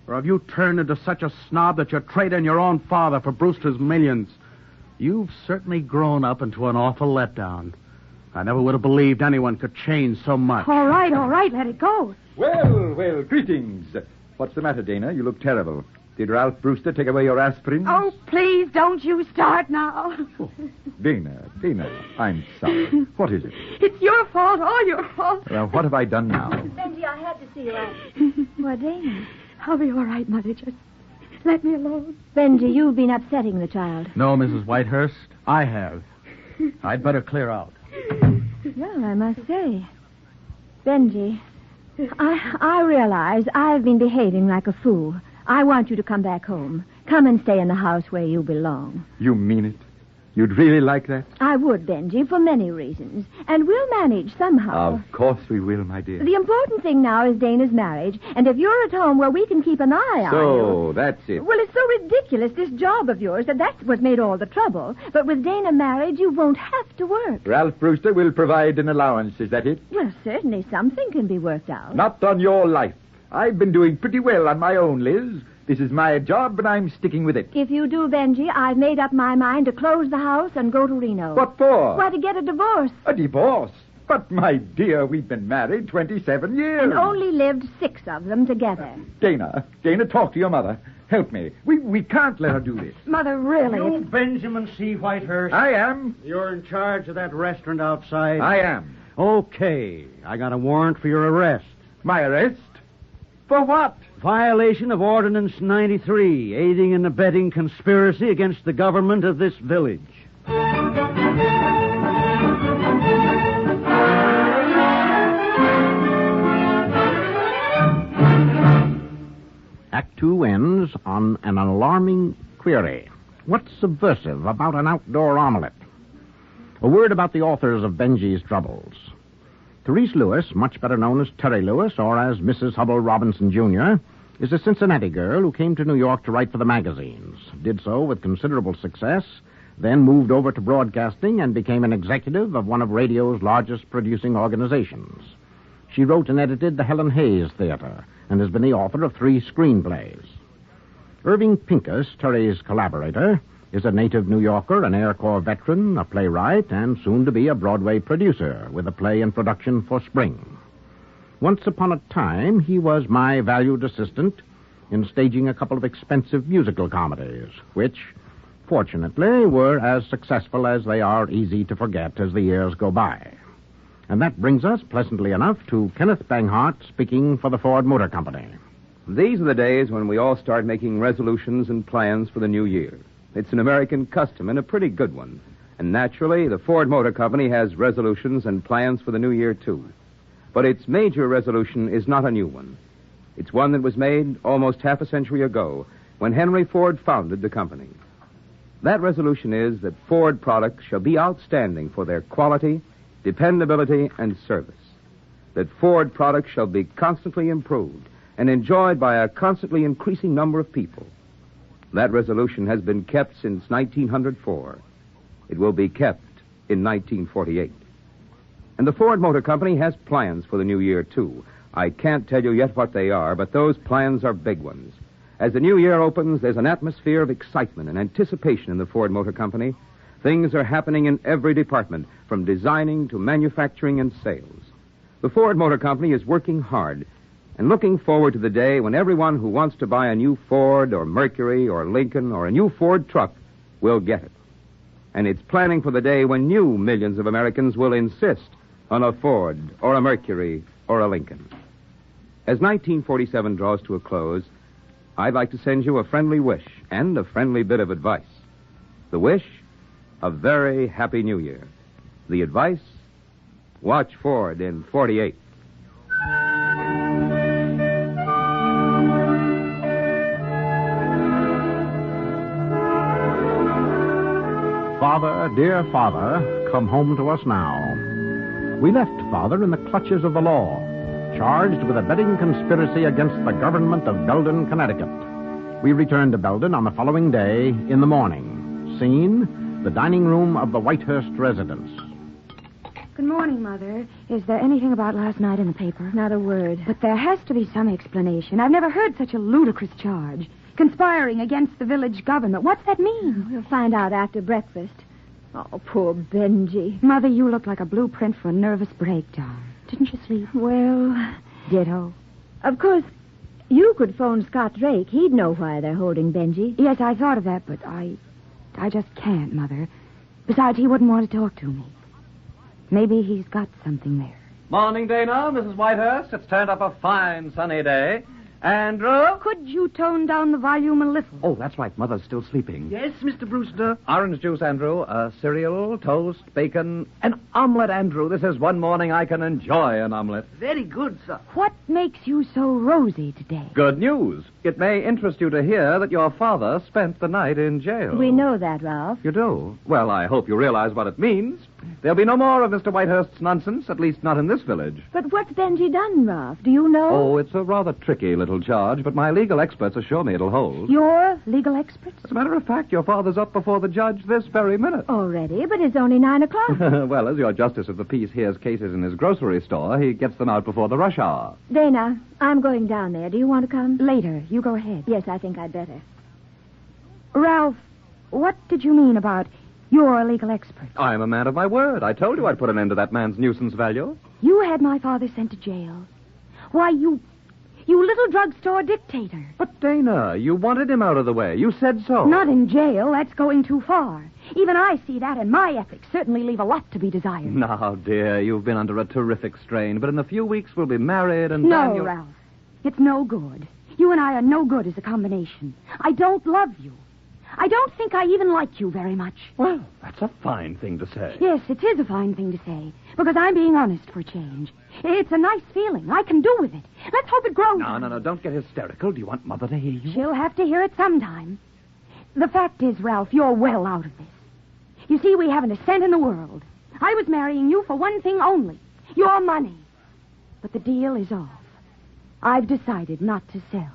Or have you turned into such a snob that you're trading your own father for Brewster's millions? You've certainly grown up into an awful letdown. I never would have believed anyone could change so much. All right, let it go. Well, greetings. What's the matter, Dana? You look terrible. Did Ralph Brewster take away your aspirin? Oh, please, don't you start now. Dana, I'm sorry. What is it? It's your fault, all your fault. Well, what have I done now? Benji, I had to see you out. Well, Dana. I'll be all right, Mother. Just let me alone. Benji, you've been upsetting the child. No, Mrs. Whitehurst, I have. I'd better clear out. Well, I must say, Benji, I realize I've been behaving like a fool. I want you to come back home. Come and stay in the house where you belong. You mean it? You'd really like that? I would, Benji, for many reasons. And we'll manage somehow. Of course we will, my dear. The important thing now is Dana's marriage. And if you're at home, well, we can keep an eye on you. So, that's it. Well, it's so ridiculous, this job of yours, that's what made all the trouble. But with Dana married, you won't have to work. Ralph Brewster will provide an allowance, is that it? Well, certainly something can be worked out. Not on your life. I've been doing pretty well on my own, Liz. This is my job, and I'm sticking with it. If you do, Benji, I've made up my mind to close the house and go to Reno. What for? Why, to get a divorce. A divorce? But, my dear, we've been married 27 years. And only lived 6 of them together. Dana, talk to your mother. Help me. We can't let her do this. Mother, really? You Benjamin C. Whitehurst? I am. You're in charge of that restaurant outside? I am. Okay. I got a warrant for your arrest. My arrest? For what? Violation of Ordinance 93, aiding and abetting conspiracy against the government of this village. Act 2 ends on an alarming query. What's subversive about an outdoor omelet? A word about the authors of Benji's Troubles. Therese Lewis, much better known as Terry Lewis, or as Mrs. Hubble Robinson, Jr., is a Cincinnati girl who came to New York to write for the magazines, did so with considerable success, then moved over to broadcasting and became an executive of one of radio's largest producing organizations. She wrote and edited the Helen Hayes Theater and has been the author of 3 screenplays. Irving Pincus, Terry's collaborator, is a native New Yorker, an Air Corps veteran, a playwright, and soon to be a Broadway producer with a play in production for spring. Once upon a time, he was my valued assistant in staging a couple of expensive musical comedies, which, fortunately, were as successful as they are easy to forget as the years go by. And that brings us, pleasantly enough, to Kenneth Banghart speaking for the Ford Motor Company. These are the days when we all start making resolutions and plans for the new year. It's an American custom and a pretty good one. And naturally, the Ford Motor Company has resolutions and plans for the new year, too. But its major resolution is not a new one. It's one that was made almost half a century ago when Henry Ford founded the company. That resolution is that Ford products shall be outstanding for their quality, dependability, and service. That Ford products shall be constantly improved and enjoyed by a constantly increasing number of people. That resolution has been kept since 1904. It will be kept in 1948. And the Ford Motor Company has plans for the new year, too. I can't tell you yet what they are, but those plans are big ones. As the new year opens, there's an atmosphere of excitement and anticipation in the Ford Motor Company. Things are happening in every department, from designing to manufacturing and sales. The Ford Motor Company is working hard and looking forward to the day when everyone who wants to buy a new Ford or Mercury or Lincoln or a new Ford truck will get it. And it's planning for the day when new millions of Americans will insist on a Ford or a Mercury or a Lincoln. As 1947 draws to a close, I'd like to send you a friendly wish and a friendly bit of advice. The wish, a very happy new year. The advice, watch Ford in 48. Father, dear Father, come home to us now. We left Father in the clutches of the law, charged with abetting conspiracy against the government of Belden, Connecticut. We returned to Belden on the following day in the morning. Scene, the dining room of the Whitehurst residence. Good morning, Mother. Is there anything about last night in the paper? Not a word. But there has to be some explanation. I've never heard such a ludicrous charge. Conspiring against the village government. What's that mean? We'll find out after breakfast. Oh, poor Benji. Mother, you look like a blueprint for a nervous breakdown. Didn't you sleep? Well, Ditto. of course, you could phone Scott Drake. He'd know why they're holding Benji. Yes, I thought of that, but I just can't, Mother. Besides, he wouldn't want to talk to me. Maybe he's got something there. Morning, Dana, Mrs. Whitehurst. It's turned up a fine sunny day. Andrew? Could you tone down the volume a little? Oh, that's right. Mother's still sleeping. Yes, Mr. Brewster. Orange juice, Andrew. Cereal, toast, bacon, an omelet, Andrew. This is one morning I can enjoy an omelet. Very good, sir. What makes you so rosy today? Good news. It may interest you to hear that your father spent the night in jail. We know that, Ralph. You do? Well, I hope you realize what it means. There'll be no more of Mr. Whitehurst's nonsense, at least not in this village. But what's Benji done, Ralph? Do you know? Oh, it's a rather tricky little charge, but my legal experts assure me it'll hold. Your legal experts? As a matter of fact, your father's up before the judge this very minute. Already, but it's only 9 o'clock. Well, as your justice of the peace hears cases in his grocery store, he gets them out before the rush hour. Dana, I'm going down there. Do you want to come? Later. You go ahead. Yes, I think I'd better. Ralph, what did you mean about your legal expert? I'm a man of my word. I told you I'd put an end to that man's nuisance value. You had my father sent to jail. Why, you little drugstore dictator. But, Dana, you wanted him out of the way. You said so. Not in jail. That's going too far. Even I see that, and my ethics certainly leave a lot to be desired. Now, dear, you've been under a terrific strain, but in a few weeks we'll be married and No, Daniel... Ralph. It's no good. You and I are no good as a combination. I don't love you. I don't think I even like you very much. Well, that's a fine thing to say. Yes, it is a fine thing to say, because I'm being honest for a change. It's a nice feeling. I can do with it. Let's hope it grows. No, don't get hysterical. Do you want Mother to hear you? She'll have to hear it sometime. The fact is, Ralph, you're well out of this. You see, we haven't a cent in the world. I was marrying you for one thing only, your money. But the deal is off. I've decided not to sell.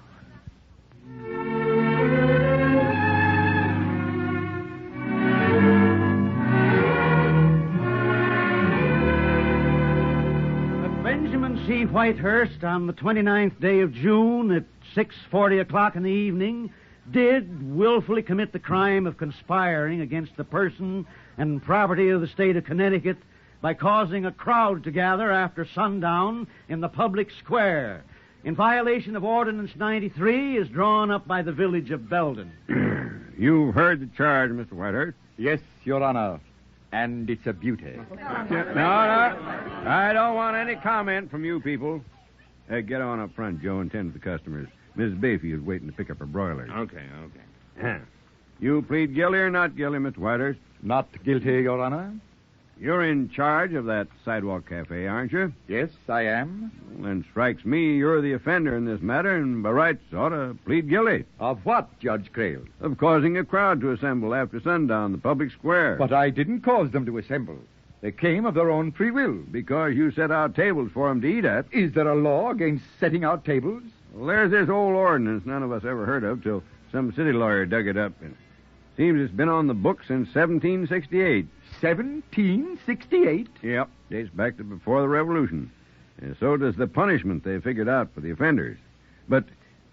Benjamin C. Whitehurst, on the 29th day of June at 6:40 o'clock in the evening, did willfully commit the crime of conspiring against the person and property of the state of Connecticut by causing a crowd to gather after sundown in the public square, in violation of Ordinance 93, is drawn up by the village of Belden. You've heard the charge, Mr. Whitehurst? Yes, Your Honor. And it's a beauty. No, I don't want any comment from you people. Hey, get on up front, Joe, and tend to the customers. Mrs. Bayfield's waiting to pick up her broilers. Okay. You plead guilty or not guilty, Mr. Whitehurst? Not guilty, Your Honor. You're in charge of that sidewalk cafe, aren't you? Yes, I am. Well, then strikes me you're the offender in this matter, and by rights ought to plead guilty. Of what, Judge Creel? Of causing a crowd to assemble after sundown in the public square. But I didn't cause them to assemble. They came of their own free will. Because you set out tables for them to eat at. Is there a law against setting out tables? Well, there's this old ordinance none of us ever heard of till some city lawyer dug it up. And seems it's been on the books since 1768. 1768? Yep, dates back to before the Revolution. And so does the punishment they figured out for the offenders. But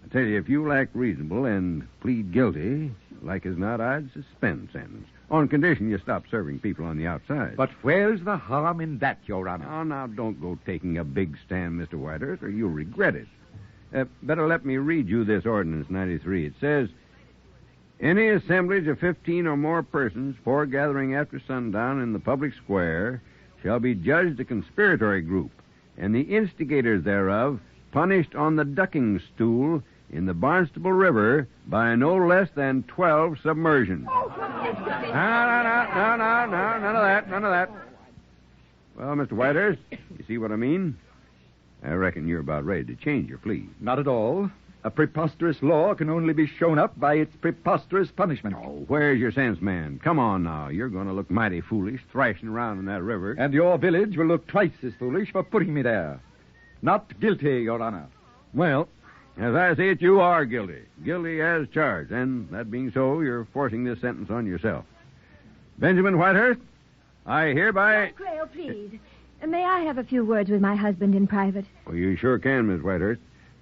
I tell you, if you act reasonable and plead guilty, like as not, I'd suspend sentence. On condition you stop serving people on the outside. But where's the harm in that, Your Honor? Oh, now, don't go taking a big stand, Mr. Whitehurst, or you'll regret it. Better let me read you this Ordinance 93. It says, any assemblage of 15 or more persons foregathering after sundown in the public square shall be judged a conspiratory group, and the instigators thereof punished on the ducking stool in the Barnstable River by no less than 12 submersions. No, none of that. Well, Mr. Whitehurst, you see what I mean? I reckon you're about ready to change your plea. Not at all. A preposterous law can only be shown up by its preposterous punishment. Oh, where's your sense, man? Come on now. You're going to look mighty foolish thrashing around in that river. And your village will look twice as foolish for putting me there. Not guilty, Your Honor. Well, as I see it, you are guilty. Guilty as charged. And that being so, you're forcing this sentence on yourself. Benjamin Whitehurst, I hereby... Creel, please. May I have a few words with my husband in private? Well, you sure can, Miss Whitehurst.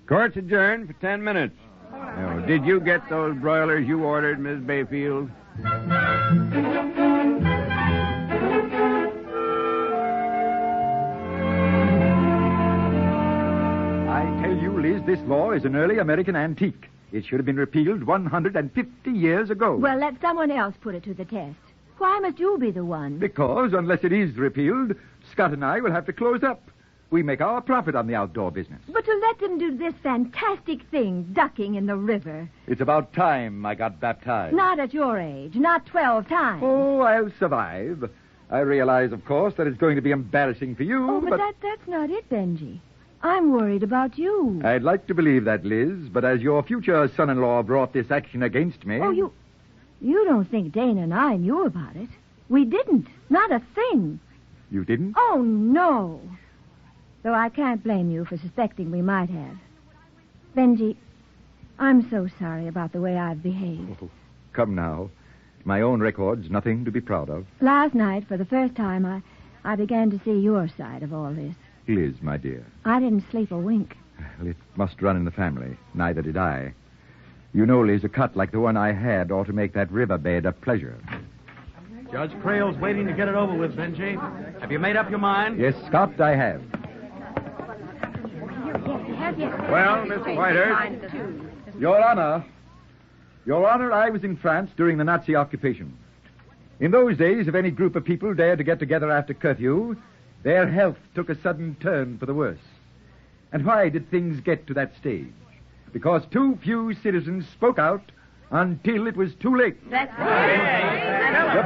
Court's adjourned for 10 minutes. Now, did you get those broilers you ordered, Miss Bayfield? law is an early American antique. It should have been repealed 150 years ago. Well, let someone else put it to the test. Why must you be the one? Because, unless it is repealed, Scott and I will have to close up. We make our profit on the outdoor business. But to let them do this fantastic thing, ducking in the river. It's about time I got baptized. Not at your age, not 12 times. Oh, I'll survive. I realize, of course, that it's going to be embarrassing for you, Oh, but that's not it, Benji. I'm worried about you. I'd like to believe that, Liz, but as your future son-in-law brought this action against me... Oh, you don't think Dana and I knew about it. We didn't. Not a thing. You didn't? Oh, no. Though I can't blame you for suspecting we might have. Benji, I'm so sorry about the way I've behaved. Oh, come now. My own record's nothing to be proud of. Last night, for the first time, I began to see your side of all this. Liz, my dear. I didn't sleep a wink. Well, it must run in the family. Neither did I. You know, Liz, a cut like the one I had ought to make that riverbed a pleasure. Judge Crail's waiting to get it over with, Benji. Have you made up your mind? Yes, Scott, I have. Well, Mr. Whitehurst, Your Honor, I was in France during the Nazi occupation. In those days, if any group of people dared to get together after curfew, their health took a sudden turn for the worse. And why did things get to that stage? Because too few citizens spoke out until it was too late. That's right.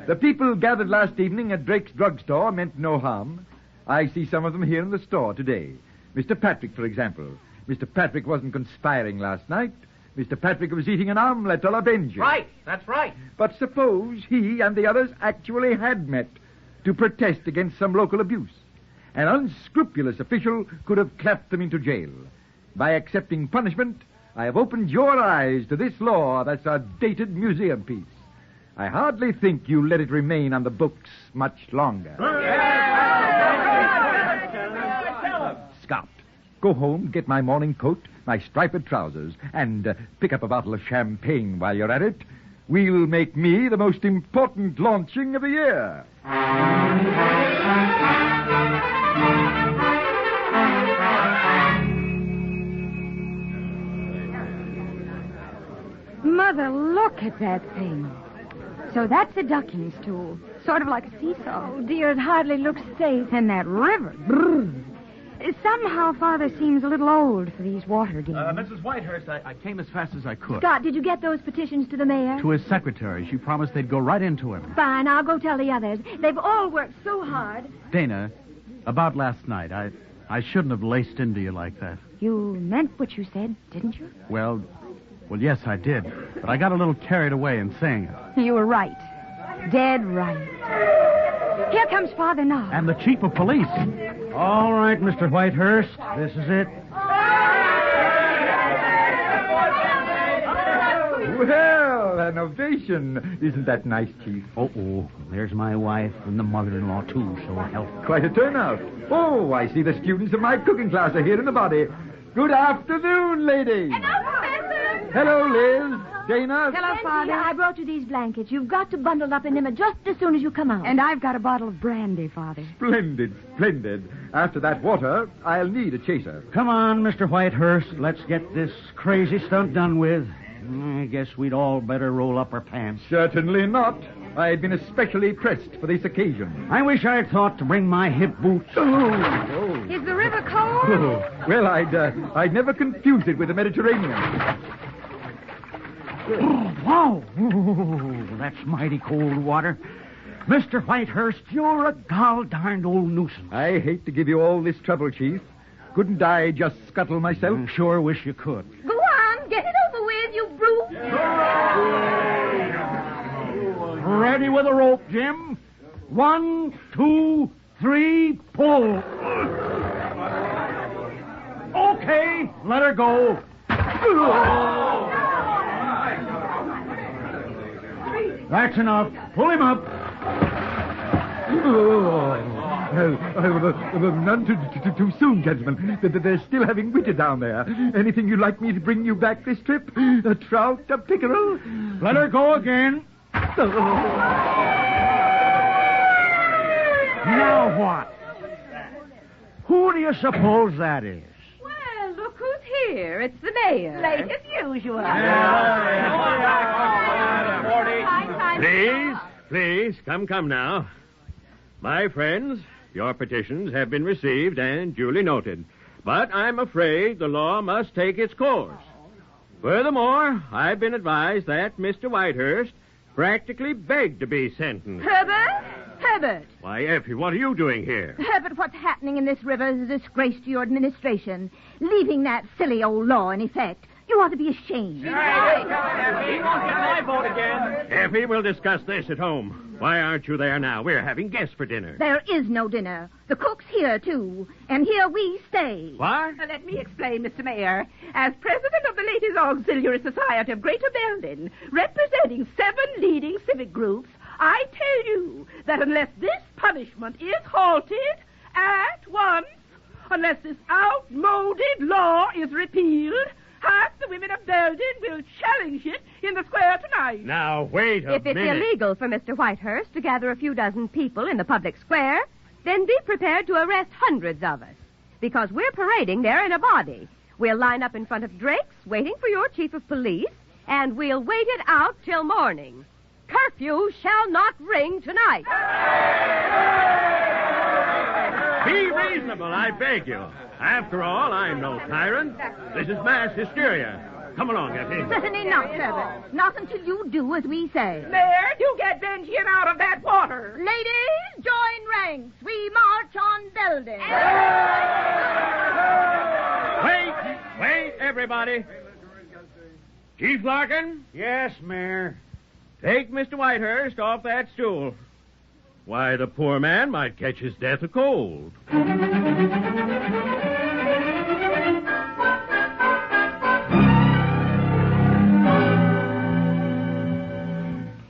The people gathered last evening at Drake's drugstore meant no harm. I see some of them here in the store today. Mr. Patrick, for example. Mr. Patrick wasn't conspiring last night. Mr. Patrick was eating an omelette a la Benji. Right, that's right. But suppose he and the others actually had met to protest against some local abuse. An unscrupulous official could have clapped them into jail. By accepting punishment, I have opened your eyes to this law that's a dated museum piece. I hardly think you let it remain on the books much longer. Scott, go home, get my morning coat, my striped trousers, and pick up a bottle of champagne while you're at it. We'll make me the most important launching of the year. Mother, look at that thing. So that's a ducking stool. Sort of like a seesaw. Oh, dear, it hardly looks safe. And that river. Brrr. Somehow Father seems a little old for these water games. Mrs. Whitehurst, I came as fast as I could. Scott, did you get those petitions to the mayor? To his secretary. She promised they'd go right into him. Fine, I'll go tell the others. They've all worked so hard. Dana, about last night, I shouldn't have laced into you like that. You meant what you said, didn't you? Well, yes, I did. But I got a little carried away in saying it. You were right. Dead right. Here comes Father now. And the chief of police. All right, Mr. Whitehurst, this is it. Well, an ovation. Isn't that nice, Chief? Oh, there's my wife and the mother-in-law, too, so help. Quite a turnout. Oh, I see the students of my cooking class are here in the body. Good afternoon, ladies. Hello, Professor. Hello, Liz. Dana. Hello, Father. I brought you these blankets. You've got to bundle up in them just as soon as you come out. And I've got a bottle of brandy, Father. Splendid, splendid. After that water, I'll need a chaser. Come on, Mr. Whitehurst. Let's get this crazy stunt done with. I guess we'd all better roll up our pants. Certainly not. I've been especially pressed for this occasion. I wish I'd thought to bring my hip boots. Oh. Is the river cold? Oh. Well, I'd never confuse it with the Mediterranean. Wow! Oh, that's mighty cold water. Mr. Whitehurst, you're a gol-darned old nuisance. I hate to give you all this trouble, Chief. Couldn't I just scuttle myself? Sure wish you could. Go on, get it over with, you brute. Ready with a rope, Jim. 1, 2, 3, pull. Okay, let her go. That's enough. Pull him up. None too soon, gentlemen. They're still having winter down there. Anything you'd like me to bring you back this trip? A trout, a pickerel? Let her go again. Now what? Who do you suppose that is? Well, look who dear, it's the mayor. Late as usual. Please, come now. My friends, your petitions have been received and duly noted. But I'm afraid the law must take its course. Furthermore, I've been advised that Mr. Whitehurst practically begged to be sentenced. Herbert! Why, Effie, what are you doing here? Herbert, what's happening in this river is a disgrace to your administration. Leaving that silly old law in effect. You ought to be ashamed. He won't get my vote again. Effie, we'll discuss this at home. Why aren't you there now? We're having guests for dinner. There is no dinner. The cook's here, too. And here we stay. What? Let me explain, Mr. Mayor. As president of the Ladies' Auxiliary Society of Greater Belden, representing 7 leading civic groups, I tell you that unless this punishment is halted at once, unless this outmoded law is repealed, half the women of Belden will challenge it in the square tonight. Now, wait a minute. If it's illegal for Mr. Whitehurst to gather a few dozen people in the public square, then be prepared to arrest hundreds of us. Because we're parading there in a body. We'll line up in front of Drake's, waiting for your chief of police, and we'll wait it out till morning. Curfew shall not ring tonight. Be reasonable, I beg you. After all, I'm no tyrant. This is mass hysteria. Come along, Effie. Certainly not, Herbert. Not until you do as we say. Mayor, do get Benjamin out of that water. Ladies, join ranks. We march on Belden. Wait, everybody. Chief Larkin? Yes, Mayor. Take Mr. Whitehurst off that stool. Why, the poor man might catch his death of cold.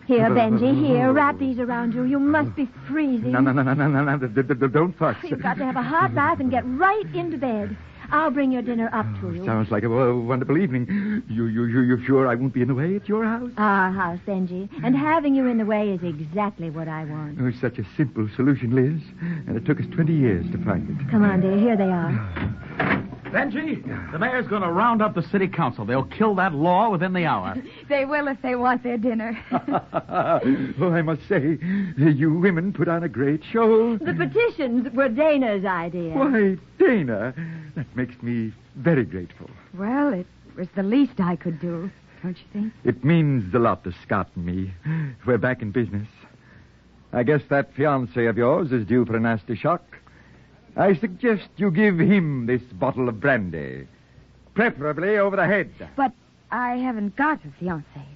Here, Benji, here. Wrap these around you. You must be freezing. No. Don't fuss. You've got to have a hot bath and get right into bed. I'll bring your dinner up to you. Sounds like a wonderful evening. You sure I won't be in the way at your house? Our house, Benji. And having you in the way is exactly what I want. Oh, it's such a simple solution, Liz. And it took us 20 years to find it. Come on, dear. Here they are. Benji, the mayor's going to round up the city council. They'll kill that law within the hour. They will if they want their dinner. Oh, I must say, you women put on a great show. The petitions were Dana's idea. Why, Dana, that makes me very grateful. Well, it was the least I could do, don't you think? It means a lot to Scott and me. We're back in business. I guess that fiancé of yours is due for a nasty shock. I suggest you give him this bottle of brandy, preferably over the head. But I haven't got a fiancé.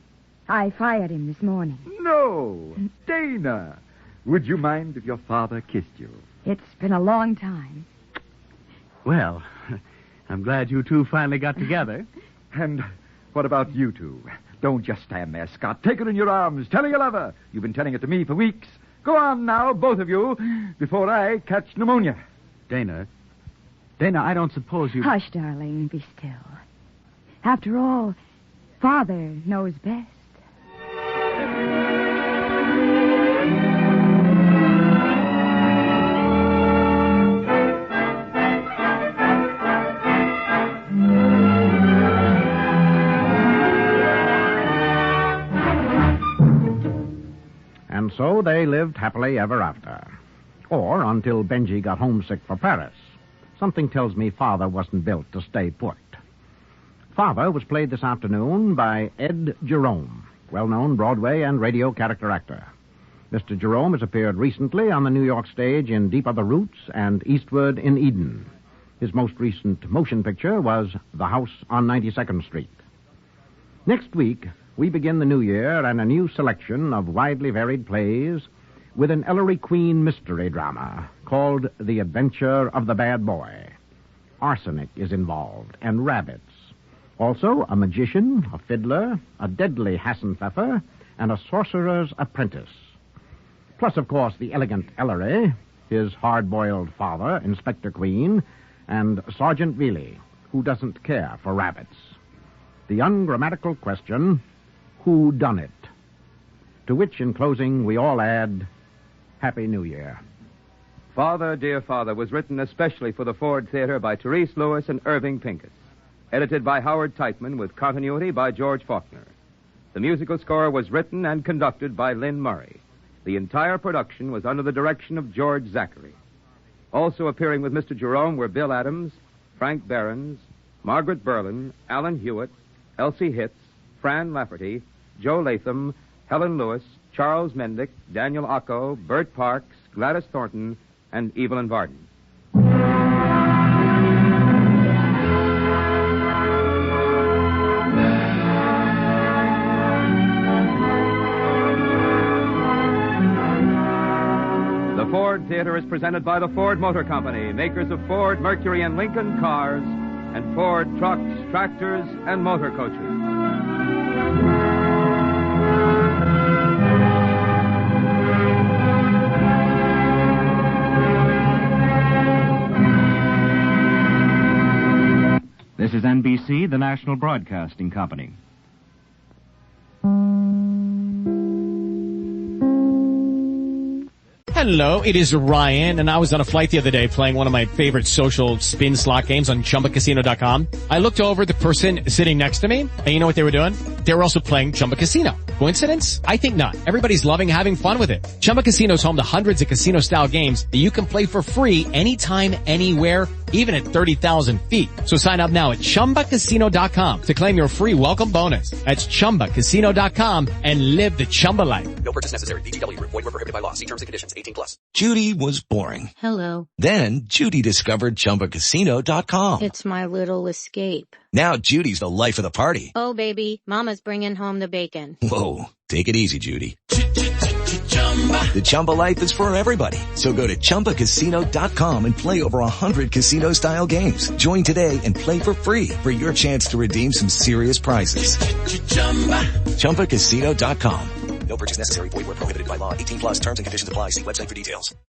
I fired him this morning. No, Dana. Would you mind if your father kissed you? It's been a long time. Well, I'm glad you two finally got together. And what about you two? Don't just stand there, Scott. Take her in your arms. Tell her you love her. You've been telling it to me for weeks. Go on now, both of you, before I catch pneumonia. Dana, I don't suppose you... Hush, darling, be still. After all, Father knows best. And so they lived happily ever after. Or until Benji got homesick for Paris. Something tells me Father wasn't built to stay put. Father was played this afternoon by Ed Jerome, well-known Broadway and radio character actor. Mr. Jerome has appeared recently on the New York stage in Deep Are the Roots and Eastward in Eden. His most recent motion picture was The House on 92nd Street. Next week, we begin the new year and a new selection of widely varied plays with an Ellery Queen mystery drama called The Adventure of the Bad Boy. Arsenic is involved, and rabbits. Also, a magician, a fiddler, a deadly Hassenpfeffer, and a sorcerer's apprentice. Plus, of course, the elegant Ellery, his hard-boiled father, Inspector Queen, and Sergeant Veely, who doesn't care for rabbits. The ungrammatical question, who done it? To which, in closing, we all add, Happy New Year. Father, Dear Father was written especially for the Ford Theater by Therese Lewis and Irving Pincus. edited by Howard Teitman with continuity by George Faulkner. The musical score was written and conducted by Lynn Murray. The entire production was under the direction of George Zachary. Also appearing with Mr. Jerome were Bill Adams, Frank Behrens, Margaret Berlin, Alan Hewitt, Elsie Hitz, Fran Lafferty, Joe Latham, Helen Lewis, Charles Mendick, Daniel Ocko, Bert Parks, Gladys Thornton, and Evelyn Varden. The Ford Theater is presented by the Ford Motor Company, makers of Ford, Mercury, and Lincoln cars, and Ford trucks, tractors, and motor coaches. This is NBC, the National Broadcasting Company. Hello, it is Ryan, and I was on a flight the other day playing one of my favorite social spin slot games on ChumbaCasino.com. I looked over at the person sitting next to me, and you know what they were doing? They were also playing Chumba Casino. Coincidence? I think not. Everybody's loving having fun with it. Chumba Casino is home to hundreds of casino-style games that you can play for free anytime, anywhere, even at 30,000 feet. So sign up now at ChumbaCasino.com to claim your free welcome bonus. That's ChumbaCasino.com and live the Chumba life. No purchase necessary. VGW. Void where prohibited by law. See terms and conditions. 18+. Judy was boring. Hello. Then Judy discovered ChumbaCasino.com. It's my little escape. Now Judy's the life of the party. Oh, baby, mama's bringing home the bacon. Whoa, take it easy, Judy. The Chumba life is for everybody. So go to ChumbaCasino.com and play over 100 casino-style games. Join today and play for free for your chance to redeem some serious prizes. ChumbaCasino.com. No purchase necessary. Void where prohibited by law. 18+. Terms and conditions apply. See website for details.